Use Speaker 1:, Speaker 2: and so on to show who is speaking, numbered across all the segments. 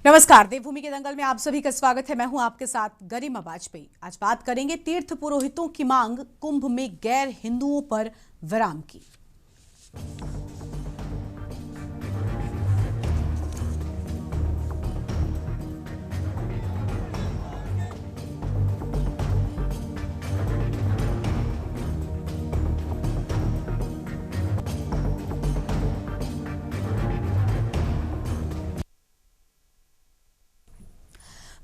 Speaker 1: नमस्कार, देवभूमि के दंगल में आप सभी का स्वागत है। मैं हूं आपके साथ गरिमा वाजपेयी। आज बात करेंगे तीर्थ पुरोहितों की मांग, कुंभ में गैर हिंदुओं पर विराम की।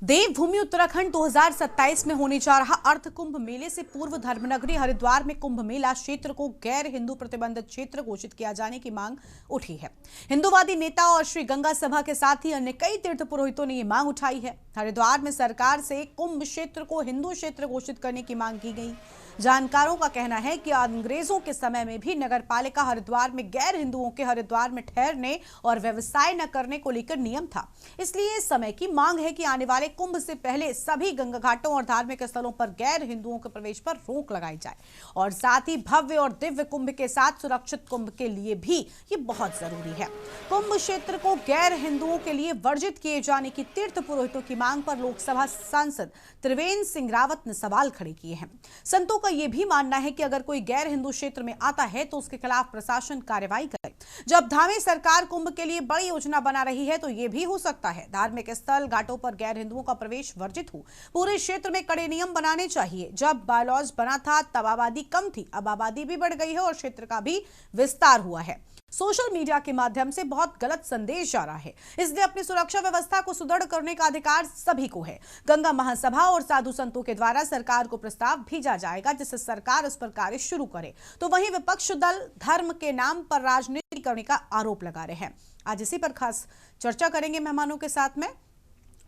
Speaker 1: देवभूमि उत्तराखंड 2027 में होने जा रहा अर्थ कुंभ मेले से पूर्व धर्मनगरी हरिद्वार में कुंभ मेला क्षेत्र को गैर हिंदू प्रतिबंधित क्षेत्र घोषित किया जाने की मांग उठी है। हिंदूवादी नेता और श्री गंगा सभा के साथ ही अन्य कई तीर्थ पुरोहितों ने ये मांग उठाई है। हरिद्वार में सरकार से कुंभ क्षेत्र को हिंदू क्षेत्र घोषित करने की मांग की गई। जानकारों का कहना है कि अंग्रेजों के समय में भी नगर पालिका हरिद्वार में गैर हिंदुओं के हरिद्वार में ठहरने और व्यवसाय न करने को लेकर नियम था। इसलिए इस समय की मांग है कि आने वाले कुंभ से पहले सभी गंगा घाटों और धार्मिक स्थलों पर गैर हिंदुओं के प्रवेश पर रोक लगाई जाए और साथ ही भव्य और दिव्य कुंभ के साथ सुरक्षित कुंभ के लिए भी ये बहुत जरूरी है। कुंभ क्षेत्र को गैर हिंदुओं के लिए वर्जित किए जाने की तीर्थ पुरोहितों की मांग पर लोकसभा सांसद त्रिवेंद्र सिंह रावत ने सवाल खड़े किए हैं। संतों का यह भी मानना है कि अगर कोई गैर हिंदू क्षेत्र में आता है तो उसके खिलाफ प्रशासन कार्रवाई करे। जब धामी सरकार कुंभ के लिए बड़ी योजना बना रही है तो यह भी हो सकता है धार्मिक स्थल घाटों पर गैर हिंदुओं का प्रवेश वर्जित हो। पूरे क्षेत्र में कड़े नियम बनाने चाहिए। जब बायलॉज बना था तब आबादी कम थी, अब आबादी भी बढ़ गई है और क्षेत्र का भी विस्तार हुआ है। सोशल मीडिया के माध्यम से बहुत गलत संदेश जा रहा है, इसलिए अपनी सुरक्षा व्यवस्था को सुदृढ़ करने का अधिकार सभी को है। गंगा महासभा और साधु संतों के द्वारा सरकार को प्रस्ताव भेजा जाएगा जिससे सरकार उस पर कार्य शुरू करे। तो वहीं विपक्ष दल धर्म के नाम पर राजनीति करने का आरोप लगा रहे हैं। आज इसी पर खास चर्चा करेंगे मेहमानों के साथ में।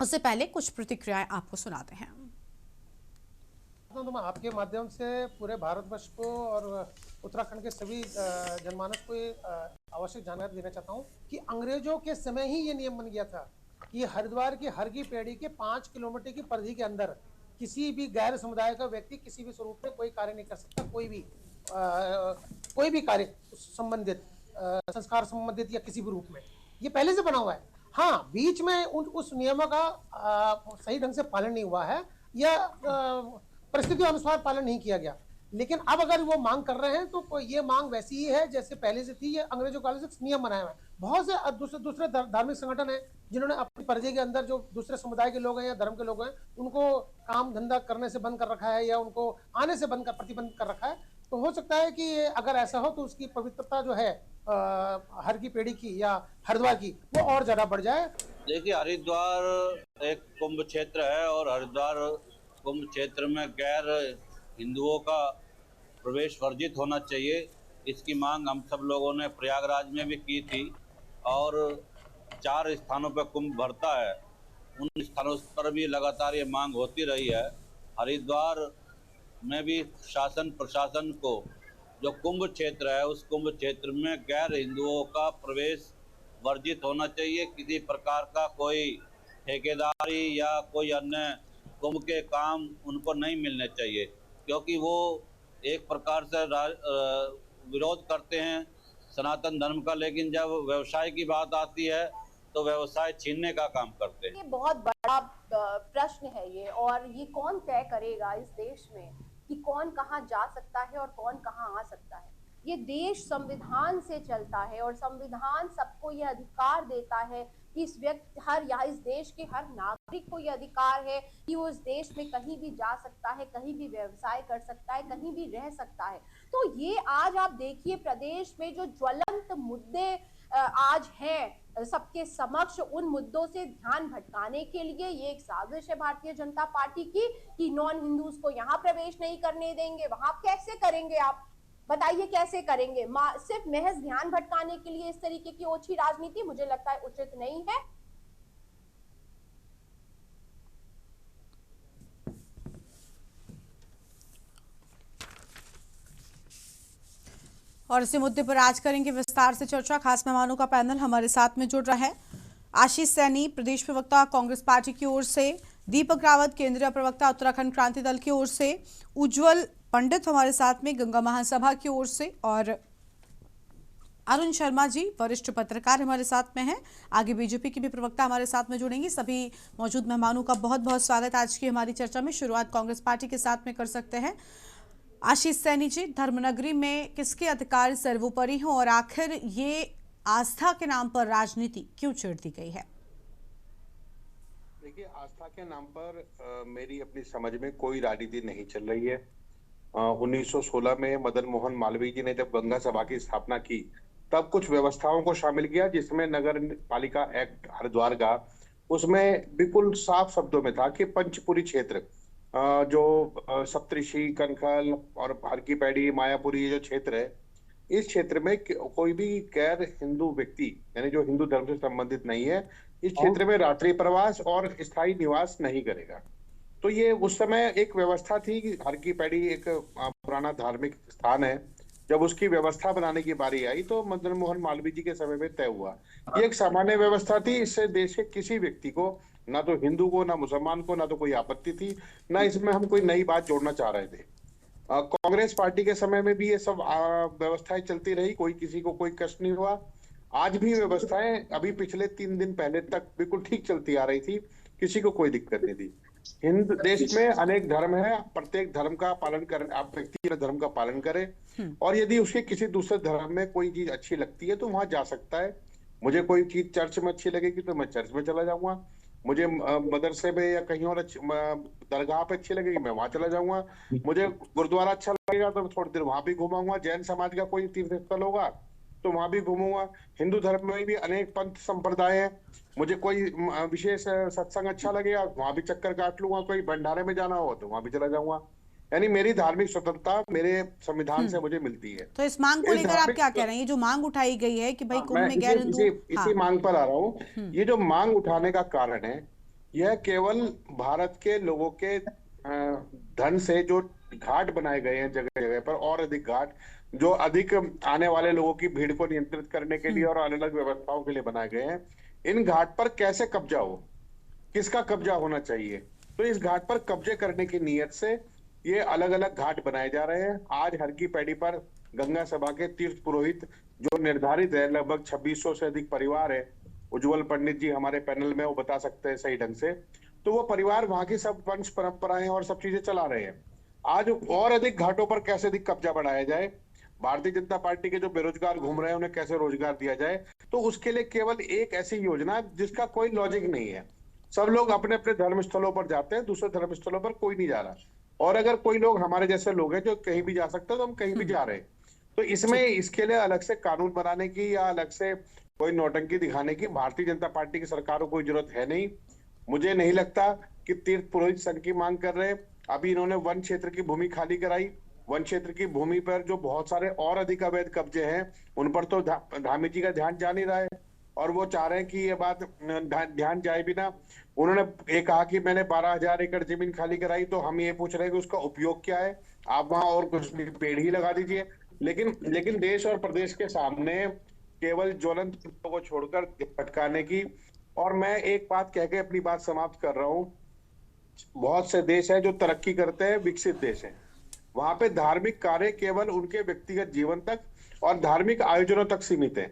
Speaker 1: उससे पहले कुछ प्रतिक्रियाएं आपको सुनाते हैं।
Speaker 2: तो मैं आपके माध्यम से पूरे भारतवर्ष को और उत्तराखंड के सभी जनमानस को आवश्यक जानकारी देना चाहता हूं कि अंग्रेजों के समय ही ये नियम बन गया था कि हरिद्वार की हर की पेड़ी के 5 किलोमीटर की परिधि के अंदर किसी भी गैर समुदाय का व्यक्ति किसी भी स्वरूप में कोई कार्य नहीं कर सकता। कोई भी कार्य संबंधित संस्कार संबंधित या किसी भी रूप में ये पहले से बना हुआ है। हाँ, बीच में उस नियमों का सही ढंग से पालन नहीं हुआ है या परिस्थितियों अनुसार पालन नहीं किया गया। लेकिन अब अगर वो मांग कर रहे हैं तो ये मांग वैसी ही है जैसे पहले से थी। ये अंग्रेजों काल से नियम बनाया हुआ है। बहुत से दूसरे धार्मिक संगठन हैं जिन्होंने अपनी परिधि के अंदर जो दूसरे समुदाय के लोग हैं या धर्म के लोग हैं उनको काम धंधा करने से बंद कर रखा है या उनको आने से प्रतिबंध कर रखा है। तो हो सकता है कि अगर ऐसा हो तो उसकी पवित्रता जो है हर की पेड़ी की या हरिद्वार की वो और ज्यादा बढ़ जाए।
Speaker 3: देखिए, हरिद्वार एक कुंभ क्षेत्र है और हरिद्वार कुंभ क्षेत्र में गैर हिंदुओं का प्रवेश वर्जित होना चाहिए। इसकी मांग हम सब लोगों ने प्रयागराज में भी की थी और 4 स्थानों पर कुंभ भरता है, उन स्थानों पर भी लगातार ये मांग होती रही है। हरिद्वार में भी शासन प्रशासन को जो कुंभ क्षेत्र है उस कुंभ क्षेत्र में गैर हिंदुओं का प्रवेश वर्जित होना चाहिए। किसी प्रकार का कोई ठेकेदारी या कोई अन्य कुंभ के काम उनको नहीं मिलने चाहिए, क्योंकि वो एक प्रकार से विरोध करते हैं सनातन धर्म का, लेकिन जब व्यवसाय की बात आती है तो व्यवसाय छीनने का काम करते हैं।
Speaker 4: ये बहुत बड़ा प्रश्न है ये, और ये कौन तय करेगा इस देश में कि कौन कहाँ जा सकता है और कौन कहाँ आ सकता है। ये देश संविधान से चलता है और संविधान सबको ये अधिकार देता है कि इस देश के हर नागरिक को ये अधिकार है कि वो इस देश में कहीं भी जा सकता है, कहीं भी व्यवसाय कर सकता है, कहीं भी रह सकता है। तो ये आज आप देखिए प्रदेश में जो ज्वलंत मुद्दे आज हैं सबके समक्ष, उन मुद्दों से ध्यान भटकाने के लिए ये एक साजिश है भारतीय जनता पार्टी की कि नॉन हिंदूज को यहाँ प्रवेश नहीं करने देंगे। वहां कैसे करेंगे आप बताइए, कैसे करेंगे? सिर्फ महज ध्यान भटकाने के लिए इस तरीके की ओछी राजनीति मुझे लगता है उचित नहीं है।
Speaker 1: और इसी मुद्दे पर आज करेंगे विस्तार से चर्चा। खास मेहमानों का पैनल हमारे साथ में जुड़ रहा है। आशीष सैनी, प्रदेश प्रवक्ता कांग्रेस पार्टी की ओर से, दीपक रावत, केंद्रीय प्रवक्ता उत्तराखंड क्रांति दल की ओर से, उज्जवल पंडित हमारे साथ में गंगा महासभा की ओर से, और अरुण शर्मा जी वरिष्ठ पत्रकार हमारे साथ में हैं। आगे बीजेपी की भी प्रवक्ता हमारे साथ में जुड़ेंगी। सभी मौजूद मेहमानों का बहुत बहुत स्वागत। आज की हमारी चर्चा में शुरुआत कांग्रेस पार्टी के साथ में कर सकते हैं। आशीष सैनी जी, धर्मनगरी में किसके अधिकार सर्वोपरि हों और आखिर ये आस्था के नाम पर राजनीति क्यों छेड़ दी गई है?
Speaker 5: देखिए, आस्था के नाम पर मेरी अपनी समझ में कोई राजनीति नहीं चल रही है। 1916 में मदन मोहन मालवीय जी ने जब गंगा सभा की स्थापना की, तब कुछ व्यवस्थाओं को शामिल किया जिसमें नगर पालिका एक्ट हरिद्वार का, उसमें बिल्कुल साफ शब्दों में था कि पंचपुरी क्षेत्र जो सप्तऋषि, कनखल और हर की पैड़ी, मायापुरी जो क्षेत्र है, इस क्षेत्र में कोई भी गैर हिंदू व्यक्ति यानी जो हिंदू धर्म से संबंधित नहीं है, इस क्षेत्र में रात्रि प्रवास और स्थायी निवास नहीं करेगा। तो ये उस समय एक व्यवस्था थी कि हर की पैड़ी एक पुराना धार्मिक स्थान है। जब उसकी व्यवस्था बनाने की बारी आई तो मदन मोहन मालवीय जी के समय में तय हुआ। ये एक सामान्य व्यवस्था थी। इससे देश के किसी व्यक्ति को, ना तो हिंदू को, ना मुसलमान को, ना तो कोई आपत्ति थी, ना इसमें हम कोई नई बात जोड़ना चाह रहे थे। कांग्रेस पार्टी के समय में भी ये सब व्यवस्थाएं चलती रही, कोई किसी को कोई कष्ट नहीं हुआ। आज भी व्यवस्थाएं अभी पिछले 3 दिन पहले तक बिल्कुल ठीक चलती आ रही थी, किसी को कोई दिक्कत नहीं थी। हिंद देश में अनेक धर्म है, प्रत्येक धर्म का पालन करें, आप व्यक्ति धर्म का पालन करें और यदि उसके किसी दूसरे धर्म में कोई चीज अच्छी लगती है तो वहां जा सकता है। मुझे कोई चीज चर्च में अच्छी लगेगी तो मैं चर्च में चला जाऊंगा, मुझे मदरसे में या कहीं और दरगाह पे अच्छी लगेगी मैं वहां चला जाऊंगा, मुझे गुरुद्वारा अच्छा लगेगा तो थोड़ी देर वहां भी घूमाऊंगा, जैन समाज का कोई तीर्थ स्थल होगा तो वहां भी घूमूंगा। हिंदू धर्म में भी अनेक पंथ संप्रदाय हैं, मुझे कोई विशेष सत्संग अच्छा लगेगा वहां भी चक्कर काट लूंगा, कोई भंडारे में जाना हो तो वहां भी चला जाऊंगा। यानी मेरी धार्मिक स्वतंत्रता मेरे संविधान से मुझे मिलती है।
Speaker 1: तो इस मांग को लेकर आप क्या कह रहे हैं? ये जो मांग उठाई गई है कि भाई कुंभ में गैर हिंदू,
Speaker 5: इसी मांग पर आ रहा हूँ। ये जो मांग उठाने का कारण है, यह केवल भारत के लोगों के धन से जो घाट बनाए गए हैं जगह जगह पर, और अधिक घाट जो अधिक आने वाले लोगों की भीड़ को नियंत्रित करने के लिए और अलग अलग व्यवस्थाओं के लिए बनाए गए हैं, इन घाट पर कैसे कब्जा हो, किसका कब्जा होना चाहिए, तो इस घाट पर कब्जे करने की नीयत से ये अलग अलग घाट बनाए जा रहे हैं। आज हर की पैड़ी पर गंगा सभा के तीर्थ पुरोहित जो निर्धारित है, लगभग 2600 से अधिक परिवार है, उज्जवल पंडित जी हमारे पैनल में वो बता सकते हैं सही ढंग से, तो वो परिवार वहां की सब वंश परंपराएं और सब चीजें चला रहे हैं। आज और अधिक घाटों पर कैसे अधिक कब्जा बढ़ाया जाए, भारतीय जनता पार्टी के जो बेरोजगार घूम रहे हैं उन्हें कैसे रोजगार दिया जाए, तो उसके लिए केवल एक ऐसी योजना जिसका कोई लॉजिक नहीं है। सब लोग अपने अपने धर्म स्थलों पर जाते हैं, दूसरे धर्म स्थलों पर कोई नहीं जा रहा, और अगर कोई लोग हमारे जैसे लोग हैं जो कहीं भी जा सकते हैं तो हम कहीं भी जा रहे हैं। तो इसमें इसके लिए अलग से कानून बनाने की या अलग से कोई नौटंकी दिखाने की भारतीय जनता पार्टी की सरकार को कोई जरूरत है नहीं। मुझे नहीं लगता कि तीर्थ पुरोहित संघ की मांग कर रहे हैं। अभी इन्होंने वन क्षेत्र की भूमि खाली कराई, वन क्षेत्र की भूमि पर जो बहुत सारे और अधिक अवैध कब्जे हैं उन पर तो धामी जी का ध्यान जा नहीं रहा है, और वो चाह रहे हैं कि ये बात ध्यान जाए भी ना। उन्होंने ये कहा कि मैंने 12,000 एकड़ जमीन खाली कराई, तो हम ये पूछ रहे हैं कि उसका उपयोग क्या है, आप वहां और कुछ पेड़ ही लगा दीजिए। लेकिन देश और प्रदेश के सामने केवल ज्वलंत मुद्दों को छोड़कर भटकाने की, और मैं एक बात कह के अपनी बात समाप्त कर रहा हूँ। बहुत से देश है जो तरक्की करते हैं, विकसित देश है, वहां पे धार्मिक कार्य केवल उनके व्यक्तिगत जीवन तक और धार्मिक आयोजनों तक सीमित है।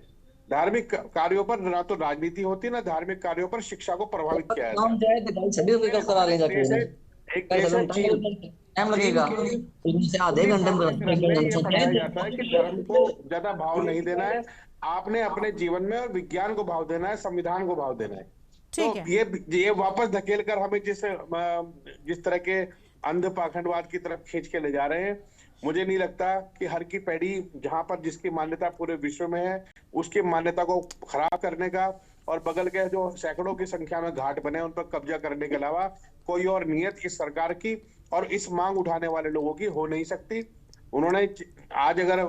Speaker 5: धार्मिक कार्यों पर ना तो राजनीति होती है, ना धार्मिक कार्यों पर शिक्षा को प्रभावित किया जाता है। एक देश है चीन,
Speaker 6: टाइम लगेगा, आधे घंटे
Speaker 5: बताया जाता है कि धर्म को ज्यादा भाव नहीं देना है, आपने अपने जीवन में और विज्ञान को भाव देना है, संविधान को भाव देना है। तो ये वापस धकेल कर हमें जिस तरह के अंध पाखंडवाद की तरफ खींच के ले जा रहे हैं, मुझे नहीं लगता कि हर की पैड़ी जहां पर जिसकी मान्यता पूरे विश्व में है उसकी मान्यता को खराब करने का और बगल के जो सैकड़ों की संख्या में घाट बने उन पर कब्जा करने के अलावा कोई और नियत इस सरकार की और इस मांग उठाने वाले लोगों की हो नहीं सकती। उन्होंने आज अगर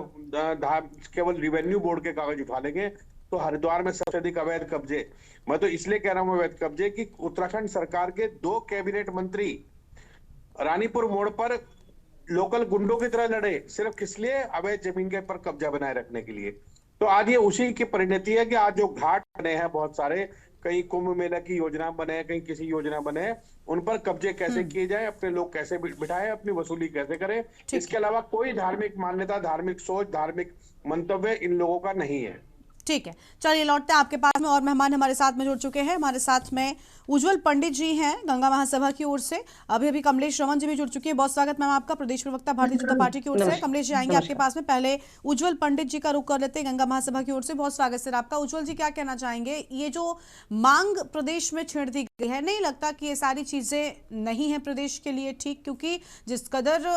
Speaker 5: केवल रिवेन्यू बोर्ड के कागज उठा लेंगे तो हरिद्वार में सबसे अधिक अवैध कब्जे, मैं तो इसलिए कह रहा हूं अवैध कब्जे कि उत्तराखंड सरकार के 2 कैबिनेट मंत्री रानीपुर मोड़ पर लोकल गुंडों की तरह लड़े, सिर्फ किस लिए? अवैध जमीन के पर कब्जा बनाए रखने के लिए। तो आज ये उसी की परिणति है कि आज जो घाट बने हैं बहुत सारे, कहीं कुंभ मेला की योजना बने, कहीं किसी योजना बने, उन पर कब्जे कैसे किए जाए, अपने लोग कैसे बिठाए, अपनी वसूली कैसे करें। इसके अलावा कोई धार्मिक मान्यता, धार्मिक सोच, धार्मिक मंतव्य इन लोगों का नहीं है।
Speaker 1: ठीक है, चलिए लौटते हैं आपके पास में। और मेहमान हमारे साथ में जुड़ चुके हैं। हमारे साथ में उज्जवल पंडित जी हैं गंगा महासभा की ओर से। अभी अभी कमलेश रमन जी भी जुड़ चुके हैं। बहुत स्वागत मैम आपका, प्रदेश प्रवक्ता भारतीय जनता पार्टी की ओर से। कमलेश जी आएंगे आपके पास में। पहले उज्जवल पंडित जी का रुख कर लेते हैं गंगा महासभा की ओर से। बहुत स्वागत सर आपका। उज्जवल जी क्या कहना चाहेंगे, ये जो मांग प्रदेश में छेड़ दी गई है, नहीं लगता कि ये सारी चीजें नहीं है प्रदेश के लिए ठीक? क्योंकि जिस कदर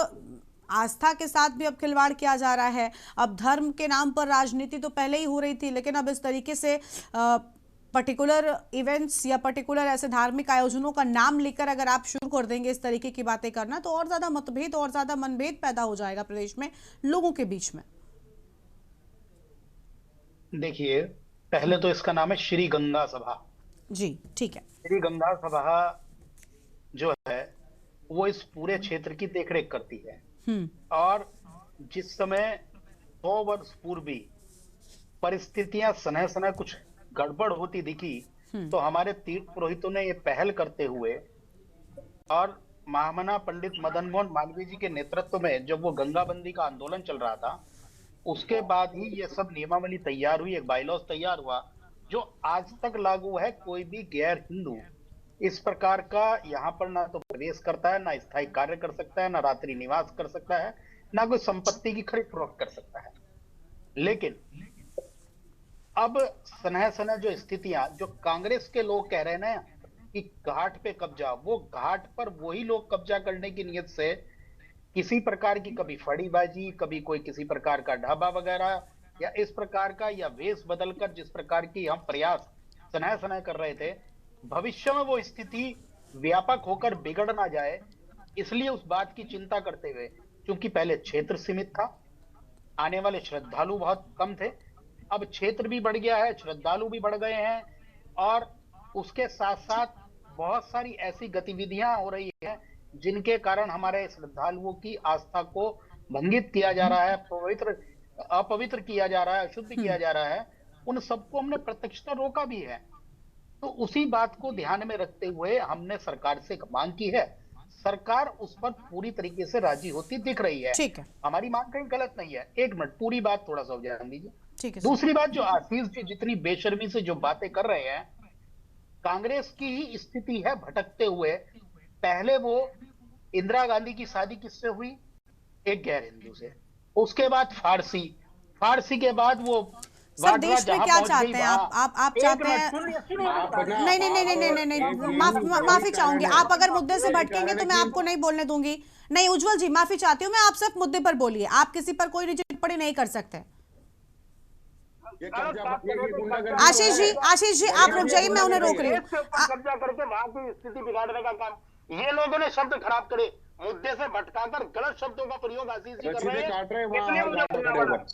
Speaker 1: आस्था के साथ भी अब खिलवाड़ किया जा रहा है, अब धर्म के नाम पर राजनीति तो पहले ही हो रही थी, लेकिन अब इस तरीके से पर्टिकुलर इवेंट्स या पर्टिकुलर ऐसे धार्मिक आयोजनों का नाम लेकर अगर आप शुरू कर देंगे इस तरीके की बातें करना, तो और ज्यादा मतभेद और ज्यादा मनभेद पैदा हो जाएगा प्रदेश में लोगों के बीच में।
Speaker 7: देखिए, पहले तो इसका नाम है श्री गंगा सभा।
Speaker 1: जी ठीक है।
Speaker 7: श्री गंगा सभा जो है वो इस पूरे क्षेत्र की देखरेख करती है। और जिस समय 100 वर्ष पूर्व परिस्थितियां सनह सनह कुछ गड़बड़ होती दिखी, तो हमारे तीर्थ पुरोहितों ने ये पहल करते हुए और महामना पंडित मदन मोहन मालवीय जी के नेतृत्व में जब वो गंगाबंदी का आंदोलन चल रहा था, उसके बाद ही ये सब नियमावली तैयार हुई, एक बाइलॉज तैयार हुआ जो आज तक लागू है। कोई भी गैर हिंदू इस प्रकार का यहाँ पर ना तो प्रवेश करता है, ना स्थायी कार्य कर सकता है, ना रात्रि निवास कर सकता है, ना कोई संपत्ति की खरीद फरोख्त कर सकता है। लेकिन अब सनह सनह जो स्थितियां, जो कांग्रेस के लोग कह रहे हैं ना कि घाट पे कब्जा, वो घाट पर वही लोग कब्जा करने की नियत से किसी प्रकार की कभी फड़ीबाजी, कभी कोई किसी प्रकार का ढाबा वगैरह या इस प्रकार का, या वेश बदलकर जिस प्रकार की हम प्रयास सनह सनह कर रहे थे, भविष्य में वो स्थिति व्यापक होकर बिगड़ ना जाए, इसलिए उस बात की चिंता करते हुए, क्योंकि पहले क्षेत्र सीमित था, आने वाले श्रद्धालु बहुत कम थे, अब क्षेत्र भी बढ़ गया है, श्रद्धालु भी बढ़ गए हैं, और उसके साथ साथ बहुत सारी ऐसी गतिविधियां हो रही है जिनके कारण हमारे श्रद्धालुओं की आस्था को भंगित किया जा रहा है, अपवित्र किया जा रहा है, अशुद्ध किया जा रहा है। उन सबको हमने प्रत्यक्षतः रोका भी है। तो उसी बात को ध्यान में रखते हुए हमने सरकार से मांग की है। सरकार उस पर पूरी तरीके से राजी होती दिख रही है।
Speaker 1: ठीक है,
Speaker 7: हमारी मांग कहीं गलत नहीं है। एक मिनट, पूरी बात थोड़ा सा ध्यान दीजिए।
Speaker 1: ठीक है।
Speaker 7: दूसरी बात, जो आशीष जी जितनी बेशर्मी से जो बातें कर रहे हैं, कांग्रेस की ही स्थिति है भटकते हुए। पहले वो इंदिरा गांधी की शादी किससे हुई? एक गैर हिंदू से। उसके बाद फारसी के बाद वो
Speaker 1: सर देश में क्या चाहते हैं आप चाहते हैं? नहीं नहीं नहीं नहीं नहीं नहीं, माफी चाहूंगी। आप अगर मुद्दे से भटकेंगे तो मैं आपको नहीं बोलने दूंगी। नहीं उज्जवल जी, माफी चाहती हूँ मैं, आप सिर्फ मुद्दे पर बोलिए। आप किसी पर कोई निजी टिप्पणी नहीं कर सकते। आशीष जी आप रुक जाइए, मैं उन्हें रोक रही हूँ।
Speaker 7: कब्जा करके वहां की स्थिति बिगाड़ने का काम ये लोगों ने शब्द खराब करे, मुद्दे से भटकाकर गलत शब्दों का प्रयोग आशीष जी कर रहे हैं।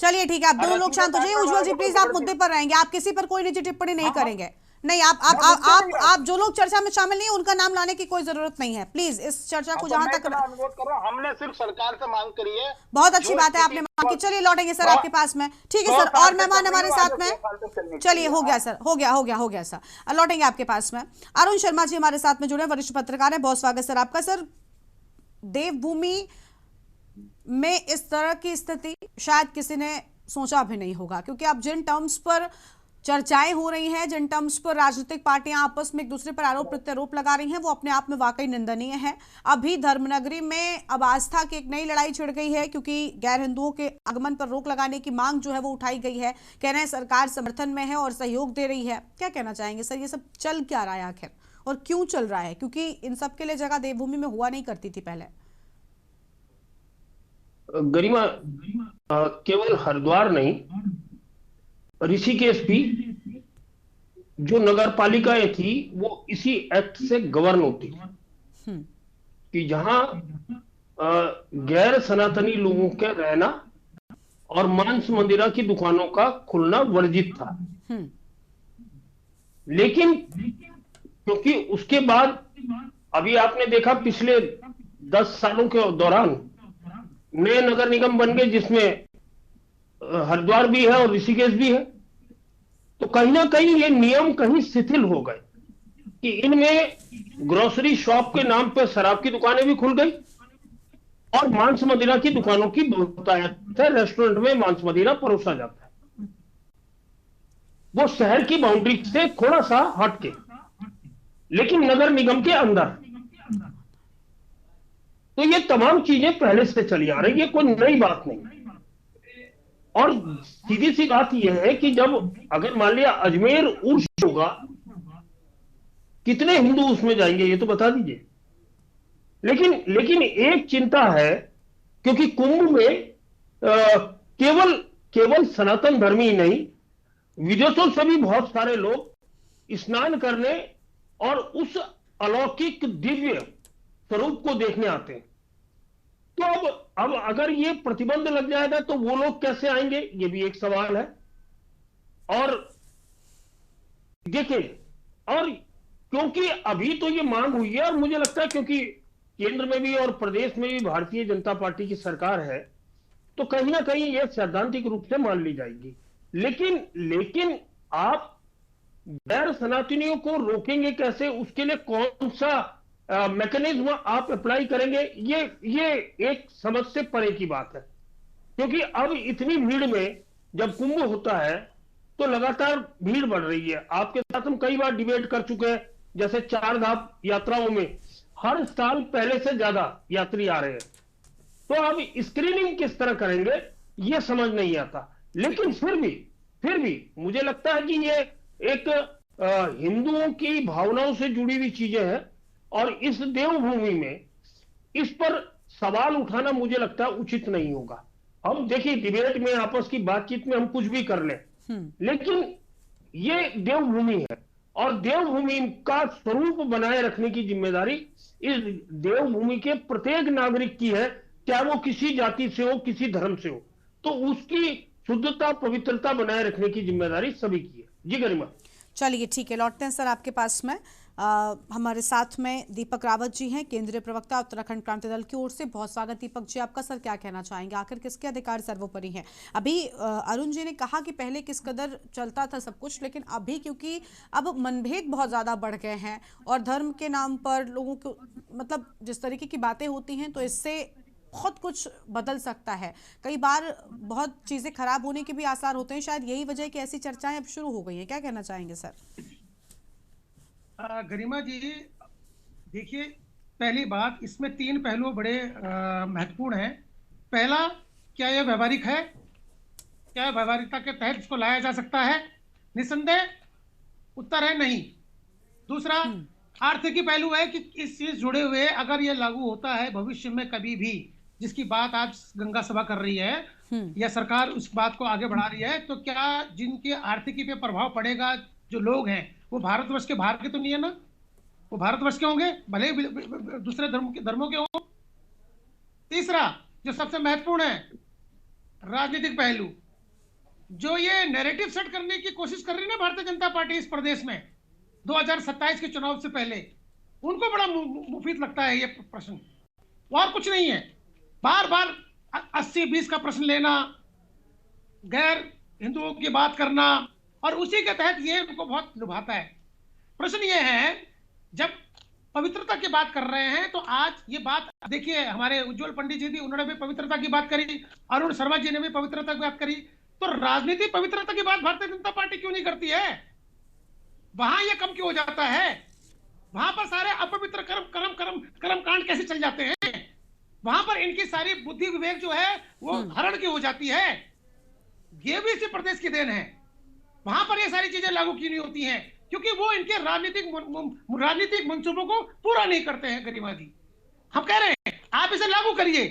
Speaker 1: चलिए ठीक है, आप दोनों लोग शांत हो जाइए। उज्जवल जी प्लीज आप मुद्दे पर रहेंगे, आप किसी पर कोई निजी टिप्पणी नहीं करेंगे। नहीं, आप जो लोग चर्चा में शामिल नहीं है उनका नाम लाने की कोई जरूरत नहीं है। प्लीज इस चर्चा को जहां तक
Speaker 7: अनुरोध कर रहा हूं, हमने सिर्फ सरकार से मांग करी है।
Speaker 1: बहुत अच्छी बात है आपने मांग की। चलिए लौटेंगे सर आपके पास में। ठीक है सर, और मेहमान हमारे साथ में। चलिए हो गया सर, हो गया सर, लौटेंगे आपके पास में। अरुण शर्मा जी हमारे साथ में जुड़े, वरिष्ठ पत्रकार है। बहुत स्वागत सर आपका। सर, देवभूमि में इस तरह की स्थिति शायद किसी ने सोचा भी नहीं होगा, क्योंकि अब जिन टर्म्स पर चर्चाएं हो रही हैं, जिन टर्म्स पर राजनीतिक पार्टियां आपस में एक दूसरे पर आरोप प्रत्यारोप लगा रही हैं, वो अपने आप में वाकई निंदनीय है। अभी धर्मनगरी में अब आस्था की एक नई लड़ाई छिड़ गई है, क्योंकि गैर हिंदुओं के आगमन पर रोक लगाने की मांग जो है वो उठाई गई है। कह रहे हैं सरकार समर्थन में है और सहयोग दे रही है। क्या कहना चाहेंगे सर, ये सब चल क्या रहा है आखिर और क्यों चल रहा है? क्योंकि इन सब के लिए जगह देवभूमि में हुआ नहीं करती थी पहले।
Speaker 8: गरिमा, केवल हरिद्वार नहीं, ऋषिकेश भी जो नगर पालिकाएं थी वो इसी एक्ट से गवर्न होती कि जहां गैर सनातनी लोगों के रहना और मांस मंदिरा की दुकानों का खुलना वर्जित था। लेकिन क्योंकि उसके बाद अभी आपने देखा पिछले 10 सालों के दौरान नए नगर निगम बन गए, जिसमें हरिद्वार भी है और ऋषिकेश भी है। तो कहीं ना कहीं ये नियम कहीं शिथिल हो गए कि इनमें ग्रोसरी शॉप के नाम पर शराब की दुकानें भी खुल गई और मांस मदिरा की दुकानों की बहुतायत है। रेस्टोरेंट में मांस मदिरा परोसा जाता है, वो शहर की बाउंड्री से थोड़ा सा हटके, लेकिन नगर निगम के अंदर। तो ये तमाम चीजें पहले से चली आ रही है, कोई नई बात नहीं। और सीधी सी बात यह है कि जब अगर मान लिया अजमेर उर्स होगा, कितने हिंदू उसमें जाएंगे ये तो बता दीजिए। लेकिन एक चिंता है, क्योंकि कुंभ में केवल सनातन धर्मी ही नहीं, विदेशों से भी बहुत सारे लोग स्नान करने और उस अलौकिक दिव्य स्वरूप को देखने आते हैं। तो अब अगर ये प्रतिबंध लग जाएगा तो वो लोग कैसे आएंगे, ये भी एक सवाल है। और देखिए, और क्योंकि अभी तो ये मांग हुई है, और मुझे लगता है क्योंकि केंद्र में भी और प्रदेश में भी भारतीय जनता पार्टी की सरकार है, तो कहीं ना कहीं ये सैद्धांतिक रूप से मान ली जाएगी। लेकिन आप गैर सनातनियों को रोकेंगे कैसे, उसके लिए कौन सा मैकेनिज्म आप अप्लाई करेंगे, ये एक समझ से परे की बात है। क्योंकि अब इतनी भीड़ में जब कुंभ होता है तो लगातार भीड़ बढ़ रही है। आपके साथ हम कई बार डिबेट कर चुके हैं, जैसे 4 धाम यात्राओं में हर साल पहले से ज्यादा यात्री आ रहे हैं। तो अब स्क्रीनिंग किस तरह करेंगे ये समझ नहीं आता। लेकिन फिर भी मुझे लगता है कि ये एक हिंदुओं की भावनाओं से जुड़ी हुई चीजें हैं, और इस देवभूमि में इस पर सवाल उठाना मुझे लगता है उचित नहीं होगा। हम देखिए, डिबेट में आपस की बातचीत में हम कुछ भी कर लें, लेकिन ये देवभूमि है और देवभूमि का स्वरूप बनाए रखने की जिम्मेदारी इस देवभूमि के प्रत्येक नागरिक की है, चाहे वो किसी जाति से हो, किसी धर्म से हो। तो उसकी शुद्धता, पवित्रता बनाए रखने की जिम्मेदारी सभी की है। जी गरिमा।
Speaker 1: चलिए ठीक है, लौटते हैं सर आपके पास में। हमारे साथ में दीपक रावत जी हैं, केंद्रीय प्रवक्ता उत्तराखंड क्रांति दल की ओर से। बहुत स्वागत दीपक जी आपका। सर क्या कहना चाहेंगे, आखिर किसके अधिकार सर्वोपरि हैं? अभी अरुण जी ने कहा कि पहले किस कदर चलता था सब कुछ, लेकिन अभी क्योंकि अब मनभेद बहुत ज़्यादा बढ़ गए हैं और धर्म के नाम पर लोगों को मतलब जिस तरीके की बातें होती हैं, तो इससे बहुत कुछ बदल सकता है। कई बार बहुत चीज़ें खराब होने के भी आसार होते हैं। शायद यही वजह है कि ऐसी चर्चाएं अब शुरू हो गई हैं। क्या कहना चाहेंगे सर?
Speaker 2: गरिमा जी, देखिए, पहली बात, इसमें 3 पहलू बड़े महत्वपूर्ण हैं। पहला, क्या यह व्यवहारिक है? क्या व्यवहारिकता के तहत इसको लाया जा सकता है? निसंदेह उत्तर है नहीं। दूसरा, आर्थिकी पहलू है कि इस चीज जुड़े हुए अगर यह लागू होता है भविष्य में कभी भी, जिसकी बात आज गंगा सभा कर रही है या सरकार उस बात को आगे बढ़ा रही है, तो क्या जिनके आर्थिकी पे प्रभाव पड़ेगा, जो लोग हैं वो भारतवर्ष के बाहर के तो नहीं है ना, वो भारतवर्ष के होंगे, भले ही दूसरे धर्मों के हों। तीसरा, जो सबसे महत्वपूर्ण है, राजनीतिक पहलू, जो ये नैरेटिव सेट करने की कोशिश कर रही है ना भारतीय जनता पार्टी इस प्रदेश में 2027 के चुनाव से पहले, उनको बड़ा मुफीद लगता है ये प्रश्न, और कुछ नहीं है। बार बार 80-20 का प्रश्न लेना, गैर हिंदुओं की बात करना, और उसी के तहत ये उनको बहुत लुभाता है। प्रश्न ये है, जब पवित्रता की बात कर रहे हैं तो आज ये बात देखिए, हमारे उज्जवल पंडित जी थी, उन्होंने भी पवित्रता की बात करी, अरुण शर्मा जी ने भी पवित्रता की बात करी। तो राजनीति पवित्रता की बात भारतीय जनता पार्टी क्यों नहीं करती है? वहां ये कम क्यों हो जाता है? वहां पर सारे अपवित्र कर्म कांड कैसे चल जाते हैं? वहां पर इनकी सारी बुद्धि विवेक जो है वो हरण की हो जाती है। ये भी इसी प्रदेश की देन है। वहां पर ये सारी चीजें लागू क्यों नहीं होती हैं? क्योंकि वो इनके राजनीतिक मंसूबों को पूरा नहीं करते हैं। गरिमा जी, हम कह रहे हैं आप इसे लागू करिए,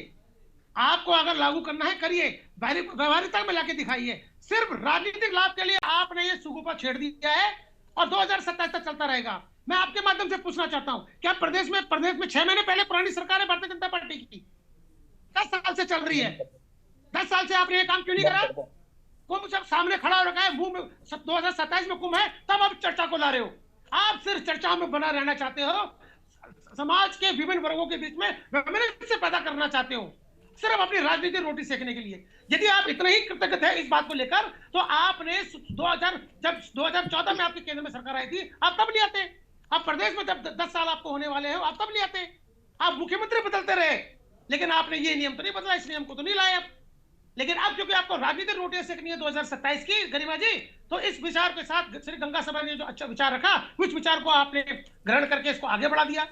Speaker 2: आपको अगर लागू करना है करिए, व्यवहारिकता में लाके दिखाइए। सिर्फ राजनीतिक लाभ के लिए आपने ये सुगुफा छेड़ दिया है और 2027 तक चलता रहेगा। मैं आपके माध्यम से पूछना चाहता हूं, क्या प्रदेश में 6 महीने पहले पुरानी सरकार है भारतीय जनता पार्टी की 10 साल से चल रही है, 10 साल से आपने ये काम क्यों नहीं करा? कुंभ जब सामने खड़ा हो रखा है, मुंह में 2027 में कुंभ है, तब आप चर्चा को ला रहे हो। आप सिर्फ चर्चाओं में बना रहना चाहते हो, समाज के विभिन्न वर्गों के बीच में वैमनस्य पैदा करना चाहते हो। सिर्फ अपनी राजनीतिक रोटी सेकने के लिए। यदि आप इतने ही कृतज्ञ थे इस बात को लेकर, तो आपने 2014 में आपके केंद्र में सरकार आई थी, आप तब ले आते। आप प्रदेश में जब 10 साल आपको होने वाले हैं, आप तब ले आते। आप मुख्यमंत्री बदलते रहे, लेकिन आपने ये नियम तो नहीं बदला, इस नियम को तो नहीं लाए आप। लेकिन अब क्योंकि आपको राजनीतिक रोटियां सेकनी है 2027 की, गरिमा जी, तो इस विचार के साथ श्री गंगा सभा ने जो अच्छा विचार रखा, उस विचार को आपने ग्रहण करके इसको आगे बढ़ा दिया।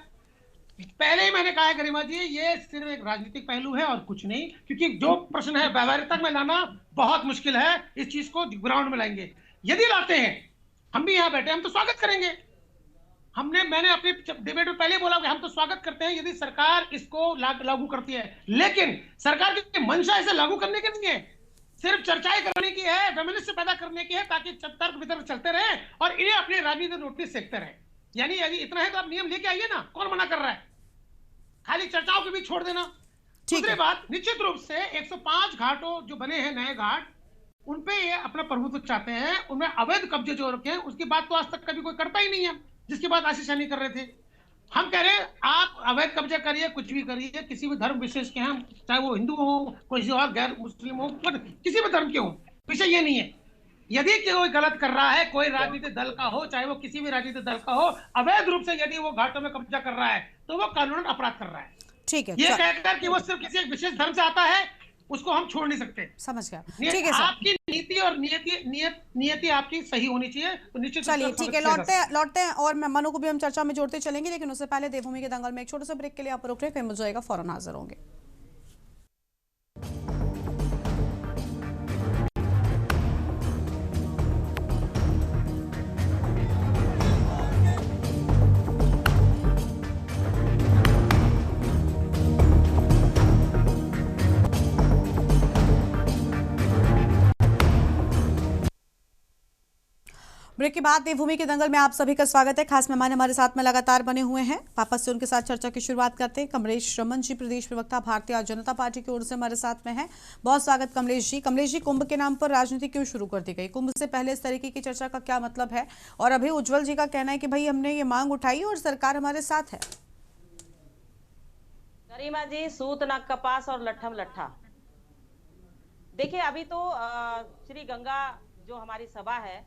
Speaker 2: पहले ही मैंने कहा है गरिमा जी, ये सिर्फ एक राजनीतिक पहलू है और कुछ नहीं, क्योंकि जो प्रश्न है व्यावहारिकता में लाना बहुत मुश्किल है। इस चीज को ग्राउंड में लाएंगे, यदि लाते हैं, हम भी यहाँ बैठे, हम तो स्वागत करेंगे। मैंने अपने डिबेट में पहले बोला कि हम तो स्वागत करते हैं यदि सरकार इसको लागू करती है, लेकिन सरकार की मंशा इसे लागू करने की नहीं है, सिर्फ चर्चाएं करने की है, फेमिनिस्ट पैदा करने की है, ताकि तर्क वितर्क चलते रहे और इन्हें अपनी राजनीतिक रोटी सेकते रहे। यानी यदि इतना है तो आप नियम लेके आइए ना, कौन मना कर रहा है? खाली चर्चाओं को भी छोड़ देना। दूसरी बात, निश्चित रूप से 105 घाटों जो बने हैं नए घाट, उनपे ये अपना प्रभुत्व चाहते हैं, उनमें अवैध कब्जे जो रखे हैं, उसकी बात तो आज तक कभी कोई करता ही नहीं है, जिसकी बात आशीष नहीं कर रहे थे। हम कह रहे हैं आप अवैध कब्जा करिए, कुछ भी करिए, किसी भी धर्म विशेष के हैं, चाहे वो हिंदू हो, कोई और गैर मुस्लिम हो, किसी भी धर्म के हो, विषय ये नहीं है। यदि कोई गलत कर रहा है, कोई राजनीतिक दल का हो, चाहे वो किसी भी राजनीतिक दल का हो, अवैध रूप से यदि वो घाटों में कब्जा कर रहा है, तो वो कानूनन अपराध कर रहा है।
Speaker 1: ठीक है,
Speaker 2: ये कहकर कि वो सिर्फ किसी एक विशेष धर्म से आता है, उसको हम छोड़ नहीं सकते।
Speaker 1: समझ गया, ठीक है।
Speaker 2: आपकी नीति और नियति आपकी सही होनी चाहिए, तो निश्चित।
Speaker 1: चलिए ठीक है, लौटते हैं और मेहमानों को भी हम चर्चा में जोड़ते चलेंगे, लेकिन उससे पहले देवभूमि के दंगल में एक छोटे से ब्रेक के लिए आप रुक रहे, कहीं मुझे जाएगा, फौरन हाजिर होंगे। ब्रेक के बाद देवभूमि के दंगल में आप सभी का स्वागत है। खास मेहमान हमारे साथ में लगातार बने हुए हैं, वापस से उनके साथ चर्चा की शुरुआत करते हैं। कमलेश रमन जी, प्रदेश प्रवक्ता भारतीय जनता पार्टी की ओर से हमारे साथ में है। बहुत स्वागत कमलेश जी। कमलेश जी, कुंभ के नाम पर राजनीति क्यों शुरू कर दी गई? कुंभ से पहले इस तरीके की चर्चा का क्या मतलब है? और अभी उज्जवल जी का कहना है कि भाई हमने ये मांग उठाई और सरकार हमारे साथ है।
Speaker 9: गरिमा जी, सूत न कपास और लट्ठम लट्ठा। देखिए, अभी तो श्री गंगा जो हमारी सभा है,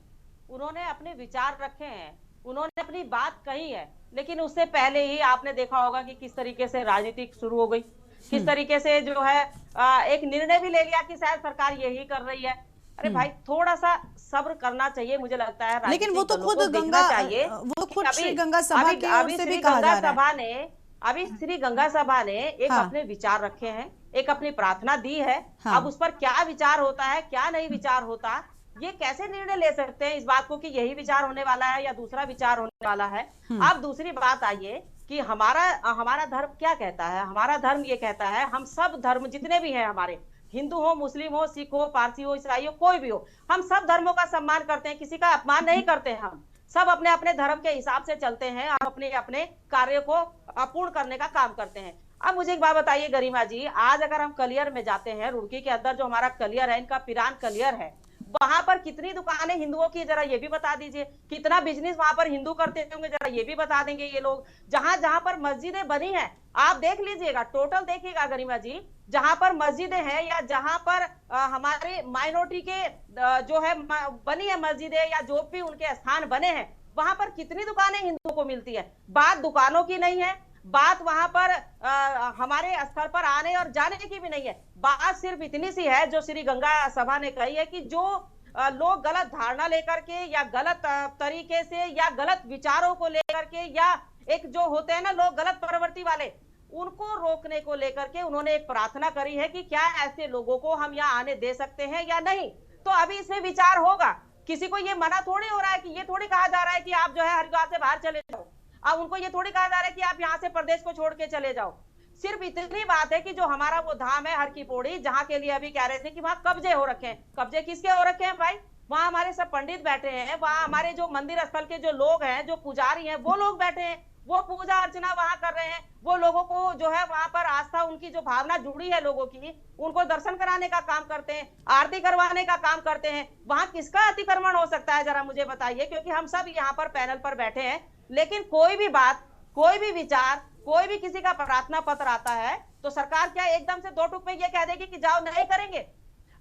Speaker 9: उन्होंने अपने विचार रखे हैं, उन्होंने अपनी बात कही है, लेकिन उससे पहले ही आपने देखा होगा कि किस तरीके से राजनीति शुरू हो गई, किस तरीके से जो है एक निर्णय भी ले लिया कि शायद सरकार यही कर रही है। अरे भाई, थोड़ा सा सब्र करना चाहिए, मुझे लगता है।
Speaker 1: लेकिन वो तो खुद गंगा, वो खुद श्री गंगा सभा की ओर से भी कहा जा रहा है।
Speaker 9: अभी श्री गंगा सभा ने एक अपने विचार रखे हैं, एक अपनी प्रार्थना दी है। अब उस पर क्या विचार होता है, क्या नहीं विचार होता, ये कैसे निर्णय ले सकते हैं इस बात को कि यही विचार होने वाला है या दूसरा विचार होने वाला है। अब दूसरी बात आइए कि हमारा धर्म क्या कहता है। हमारा धर्म ये कहता है, हम सब धर्म जितने भी हैं, हमारे हिंदू हो, मुस्लिम हो, सिख हो, पारसी हो, ईसाई हो, कोई भी हो, हम सब धर्मों का सम्मान करते हैं, किसी का अपमान नहीं करते हैं। हम सब अपने अपने धर्म के हिसाब से चलते हैं, हम अपने अपने कार्य को पूर्ण करने का काम करते हैं। अब मुझे एक बात बताइए गरिमा जी, आज अगर हम कलियर में जाते हैं, रुड़की के अंदर जो हमारा कलियर है, इनका पिरान कलियर है, वहां पर कितनी दुकानें हिंदुओं की, जरा ये भी बता दीजिए। कितना बिजनेस वहां पर हिंदू करते होंगे, जरा ये भी बता देंगे ये लोग। जहां जहां पर मस्जिदें बनी हैं, आप देख लीजिएगा, टोटल देखिएगा गरिमा जी, जहां पर मस्जिदें हैं या जहां पर हमारे माइनॉरिटी के जो है बनी है मस्जिदें या जो भी उनके स्थान बने हैं, वहां पर कितनी दुकानें हिंदुओं को मिलती है। बात दुकानों की नहीं है, बात वहां पर हमारे स्थल पर आने और जाने की भी नहीं है। बात सिर्फ इतनी सी है जो श्री गंगा सभा ने कही है कि जो लोग गलत धारणा लेकर के या गलत तरीके से या गलत विचारों को लेकर के या एक जो होते हैं ना लोग गलत प्रवृत्ति वाले, उनको रोकने को लेकर के उन्होंने एक प्रार्थना करी है कि क्या ऐसे लोगों को हम यहाँ आने दे सकते हैं या नहीं। तो अभी इसमें विचार होगा, किसी को ये मना थोड़ी हो रहा है कि ये थोड़ी कहा जा रहा है कि आप जो है हरिद्वार से बाहर चले जाओ। अब उनको ये थोड़ी कहा जा रहा है कि आप यहाँ से प्रदेश को छोड़ के चले जाओ। सिर्फ इतनी बात है कि जो हमारा वो धाम है हर की पौड़ी, जहाँ के लिए अभी कह रहे थे कि वहाँ कब्जे हो रखे हैं। कब्जे किसके हो रखे हैं भाई? वहाँ हमारे सब पंडित बैठे हैं, वहाँ हमारे जो मंदिर स्थल के जो लोग हैं, जो पुजारी हैं, वो लोग बैठे हैं, वो पूजा अर्चना वहाँ कर रहे हैं। वो लोगों को जो है वहाँ पर आस्था, उनकी जो भावना जुड़ी है लोगों की, उनको दर्शन कराने का काम करते हैं, आरती करवाने का काम करते हैं। वहाँ किसका अतिक्रमण हो सकता है, जरा मुझे बताइए, क्योंकि हम सब यहाँ पर पैनल पर बैठे हैं, लेकिन कोई भी बात, कोई भी विचार, कोई भी किसी का प्रार्थना पत्र आता है तो सरकार क्या एकदम से 2 टूक में ये कह देगी कि जाओ नहीं करेंगे?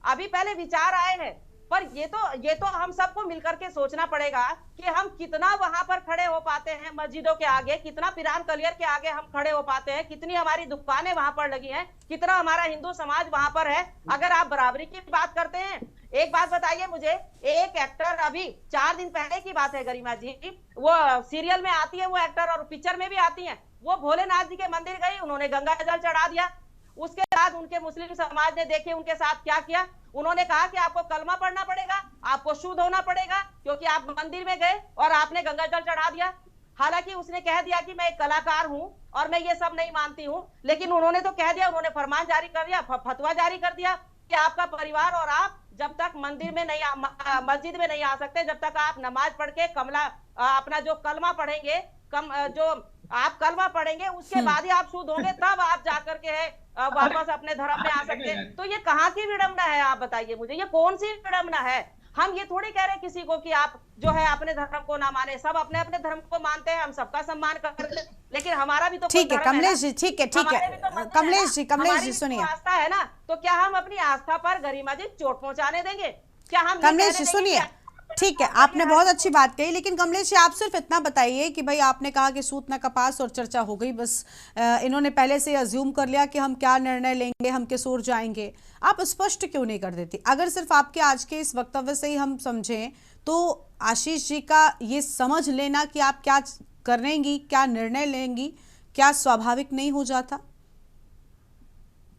Speaker 9: अभी पहले विचार आए हैं, पर ये तो हम सबको मिलकर के सोचना पड़ेगा कि हम कितना वहां पर खड़े हो पाते हैं मस्जिदों के आगे, कितना पिरान कलियर के आगे हम खड़े हो पाते हैं, कितनी हमारी दुकानें वहां पर लगी हैं, कितना हमारा हिंदू समाज वहां पर है। अगर आप बराबरी की बात करते हैं, एक बात बताइए मुझे, एक एक्टर अभी 4 दिन पहले की बात है गरिमा जी, वो सीरियल में आती है वो एक्टर और पिक्चर में भी आती है, वो भोलेनाथ जी के मंदिर गई, उन्होंने गंगा जल चढ़ा दिया। उसके बाद उनके मुस्लिम समाज ने देखिए उनके साथ क्या किया, उन्होंने कहा कि आपको कलमा पढ़ना पड़ेगा, आपको शुद्ध होना पड़ेगा, क्योंकि आप मंदिर में गए और आपने गंगा जल चढ़ा दिया। हालांकि उसने कह दिया कि मैं एक कलाकार हूं और मैं ये सब नहीं मानती हूं, लेकिन उन्होंने तो कह दिया, उन्होंने फरमान जारी कर दिया, फतवा जारी कर दिया कि आपका परिवार और आप जब तक मंदिर में नहीं मस्जिद में नहीं आ सकते, जब तक आप नमाज पढ़ के अपना जो कलमा पढ़ेंगे, जो आप कलमा पढ़ेंगे, उसके बाद ही आप शुद्ध होंगे, तब आप जाकर के वापस अपने धर्म में आ सकते हैं। तो ये कहाँ की विडंबना है, आप बताइए मुझे, ये कौन सी विडंबना है? हम ये थोड़ी कह रहे हैं किसी को कि आप जो है अपने धर्म को ना माने, सब अपने अपने धर्म को मानते हैं, हम सबका सम्मान करते हैं, लेकिन हमारा भी तो
Speaker 1: ठीक है कमलेश जी, ठीक है कमलेश जी सुनिए,
Speaker 9: आस्था है ना, तो क्या हम अपनी आस्था पर गरिमा जी चोट पहुंचाने देंगे? क्या हम
Speaker 1: कमलेश जी सुनिए, ठीक है आपने बहुत अच्छी बात कही, लेकिन कमलेश जी आप सिर्फ इतना बताइए कि भाई आपने कहा कि सूत न कपास और चर्चा हो गई, बस इन्होंने पहले से अज्यूम कर लिया कि हम क्या निर्णय लेंगे, हम किस ओर जाएंगे। आप स्पष्ट क्यों नहीं कर देती? अगर सिर्फ आपके आज के इस वक्तव्य से ही हम समझें तो आशीष जी का ये समझ लेना कि आप क्या करेंगी, क्या निर्णय लेंगी, क्या स्वाभाविक नहीं हो जाता?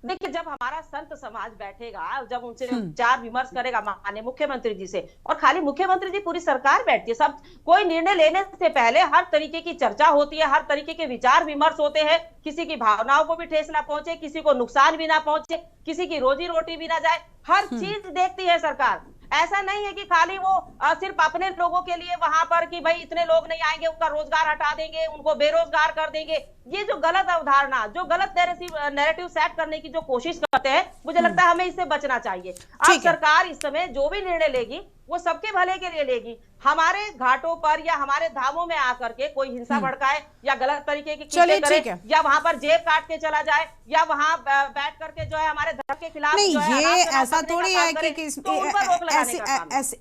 Speaker 9: देखिए, जब हमारा संत समाज बैठेगा, जब उनसे विचार विमर्श करेगा माननीय मुख्यमंत्री जी से, और खाली मुख्यमंत्री जी, पूरी सरकार बैठती है, सब कोई निर्णय लेने से पहले हर तरीके की चर्चा होती है, हर तरीके के विचार विमर्श होते हैं, किसी की भावनाओं को भी ठेस ना पहुंचे, किसी को नुकसान भी ना पहुंचे, किसी की रोजी रोटी भी ना जाए, हर चीज देखती है सरकार। ऐसा नहीं है कि खाली वो सिर्फ अपने लोगों के लिए वहां पर कि भाई इतने लोग नहीं आएंगे, उनका रोजगार हटा देंगे, उनको बेरोजगार कर देंगे। ये जो गलत अवधारणा, जो गलत नैरेटिव सेट करने की जो कोशिश करते हैं, मुझे लगता है हमें इससे बचना चाहिए। अब सरकार इस समय जो भी निर्णय लेगी वो सबके भले के लिए लेगी। हमारे घाटों पर या हमारे धामों में आकर के कोई हिंसा भड़काए या गलत तरीके की चीजें करे या वहां पर जेब काट के चला जाए या वहां बैठ करके जो है हमारे धर्म के खिलाफ
Speaker 1: नहीं, ये ऐसा थोड़ी है कि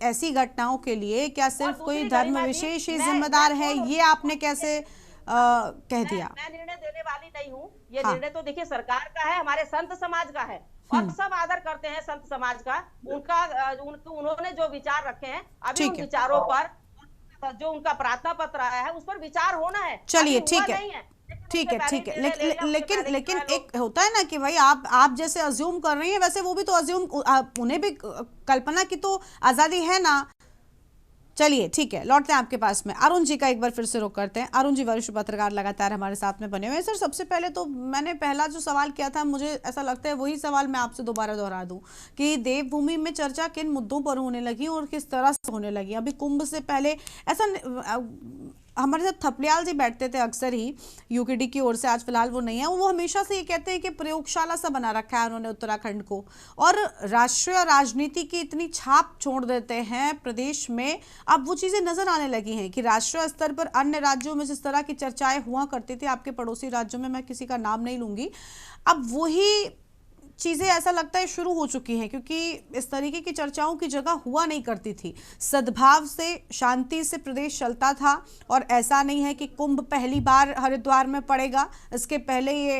Speaker 1: ऐसी घटनाओं के लिए क्या सिर्फ कोई धर्म विशेष ही जिम्मेदार है, ये आपने कैसे कह दिया?
Speaker 9: मैं निर्णय देने वाली नहीं हूँ, ये निर्णय तो देखिए सरकार का है, हमारे संत समाज का है, और सब आदर करते हैं संत समाज का। उन्होंने जो विचार रखे हैं, अभी उन विचारों पर जो उनका प्रार्थना पत्र आया है उस पर विचार होना है।
Speaker 1: चलिए ठीक है, ठीक है, लेकिन एक होता है ना कि भाई आप जैसे अज्यूम कर रही हैं, वैसे वो भी तो अज्यूम, उन्हें भी कल्पना की तो आजादी है ना। चलिए ठीक है, लौटते हैं आपके पास में। अरुण जी का एक बार फिर से रुख करते हैं। अरुण जी वरिष्ठ पत्रकार लगातार हमारे साथ में बने हुए हैं। सर, सबसे पहले तो मैंने पहला जो सवाल किया था, मुझे ऐसा लगता है वही सवाल मैं आपसे दोबारा दोहरा दूं कि देवभूमि में चर्चा किन मुद्दों पर होने लगी और किस तरह से होने लगी। अभी कुंभ से पहले ऐसा हमारे साथ थपलियाल जी बैठते थे अक्सर ही, यूकेडी की ओर से, आज फिलहाल वो नहीं है। वो हमेशा से ये कहते हैं कि प्रयोगशाला सा बना रखा है उन्होंने उत्तराखंड को, और राष्ट्रीय राजनीति की इतनी छाप छोड़ देते हैं प्रदेश में। अब वो चीज़ें नजर आने लगी हैं कि राष्ट्रीय स्तर पर अन्य राज्यों में जिस तरह की चर्चाएं हुआ करती थी, आपके पड़ोसी राज्यों में, मैं किसी का नाम नहीं लूंगी, अब वही चीज़ें ऐसा लगता है शुरू हो चुकी हैं, क्योंकि इस तरीके की चर्चाओं की जगह हुआ नहीं करती थी। सद्भाव से, शांति से प्रदेश चलता था, और ऐसा नहीं है कि कुंभ पहली बार हरिद्वार में पड़ेगा। इसके पहले ये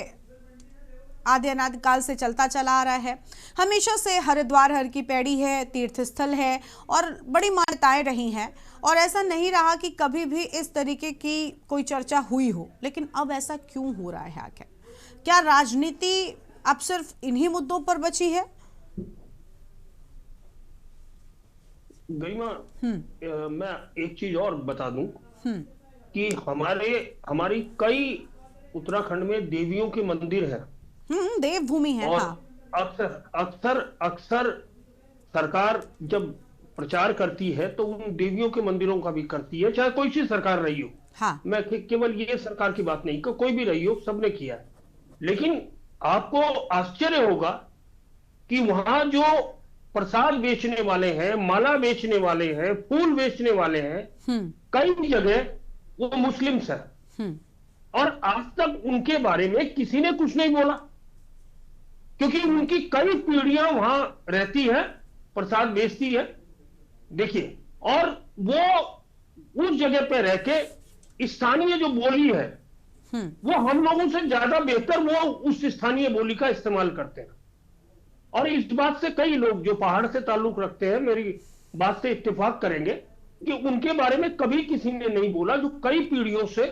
Speaker 1: आदि अनादि काल से चलता चला आ रहा है। हमेशा से हरिद्वार हर की पैड़ी है, तीर्थ स्थल है, और बड़ी मान्यताएं रही हैं, और ऐसा नहीं रहा कि कभी भी इस तरीके की कोई चर्चा हुई हो। लेकिन अब ऐसा क्यों हो रहा है आखिर? क्या राजनीति अब सिर्फ इन्हीं मुद्दों पर बची है?
Speaker 8: गरिमा, मैं एक चीज और बता दूं कि हमारी कई उत्तराखंड में देवियों के मंदिर है,
Speaker 1: देवभूमि है।
Speaker 8: और
Speaker 1: हाँ।
Speaker 8: अक्सर सरकार जब प्रचार करती है तो उन देवियों के मंदिरों का भी करती है, चाहे कोई सी सरकार रही हो।
Speaker 1: हाँ।
Speaker 8: मैं केवल ये सरकार की बात नहीं, कोई भी रही हो, सबने किया है। लेकिन आपको आश्चर्य होगा कि वहां जो प्रसाद बेचने वाले हैं, माला बेचने वाले हैं, फूल बेचने वाले हैं, कई जगह वो मुस्लिम्स हैं, और आज तक उनके बारे में किसी ने कुछ नहीं बोला। क्योंकि उनकी कई पीढ़ियां वहां रहती है, प्रसाद बेचती है। देखिए, और वो उस जगह पे रह के स्थानीय जो बोली है वो हम लोगों से ज्यादा बेहतर वो उस स्थानीय बोली का इस्तेमाल करते हैं। और इस बात से कई लोग जो पहाड़ से ताल्लुक रखते हैं मेरी बात से इत्तेफाक करेंगे कि उनके बारे में कभी किसी ने नहीं बोला, जो कई पीढ़ियों से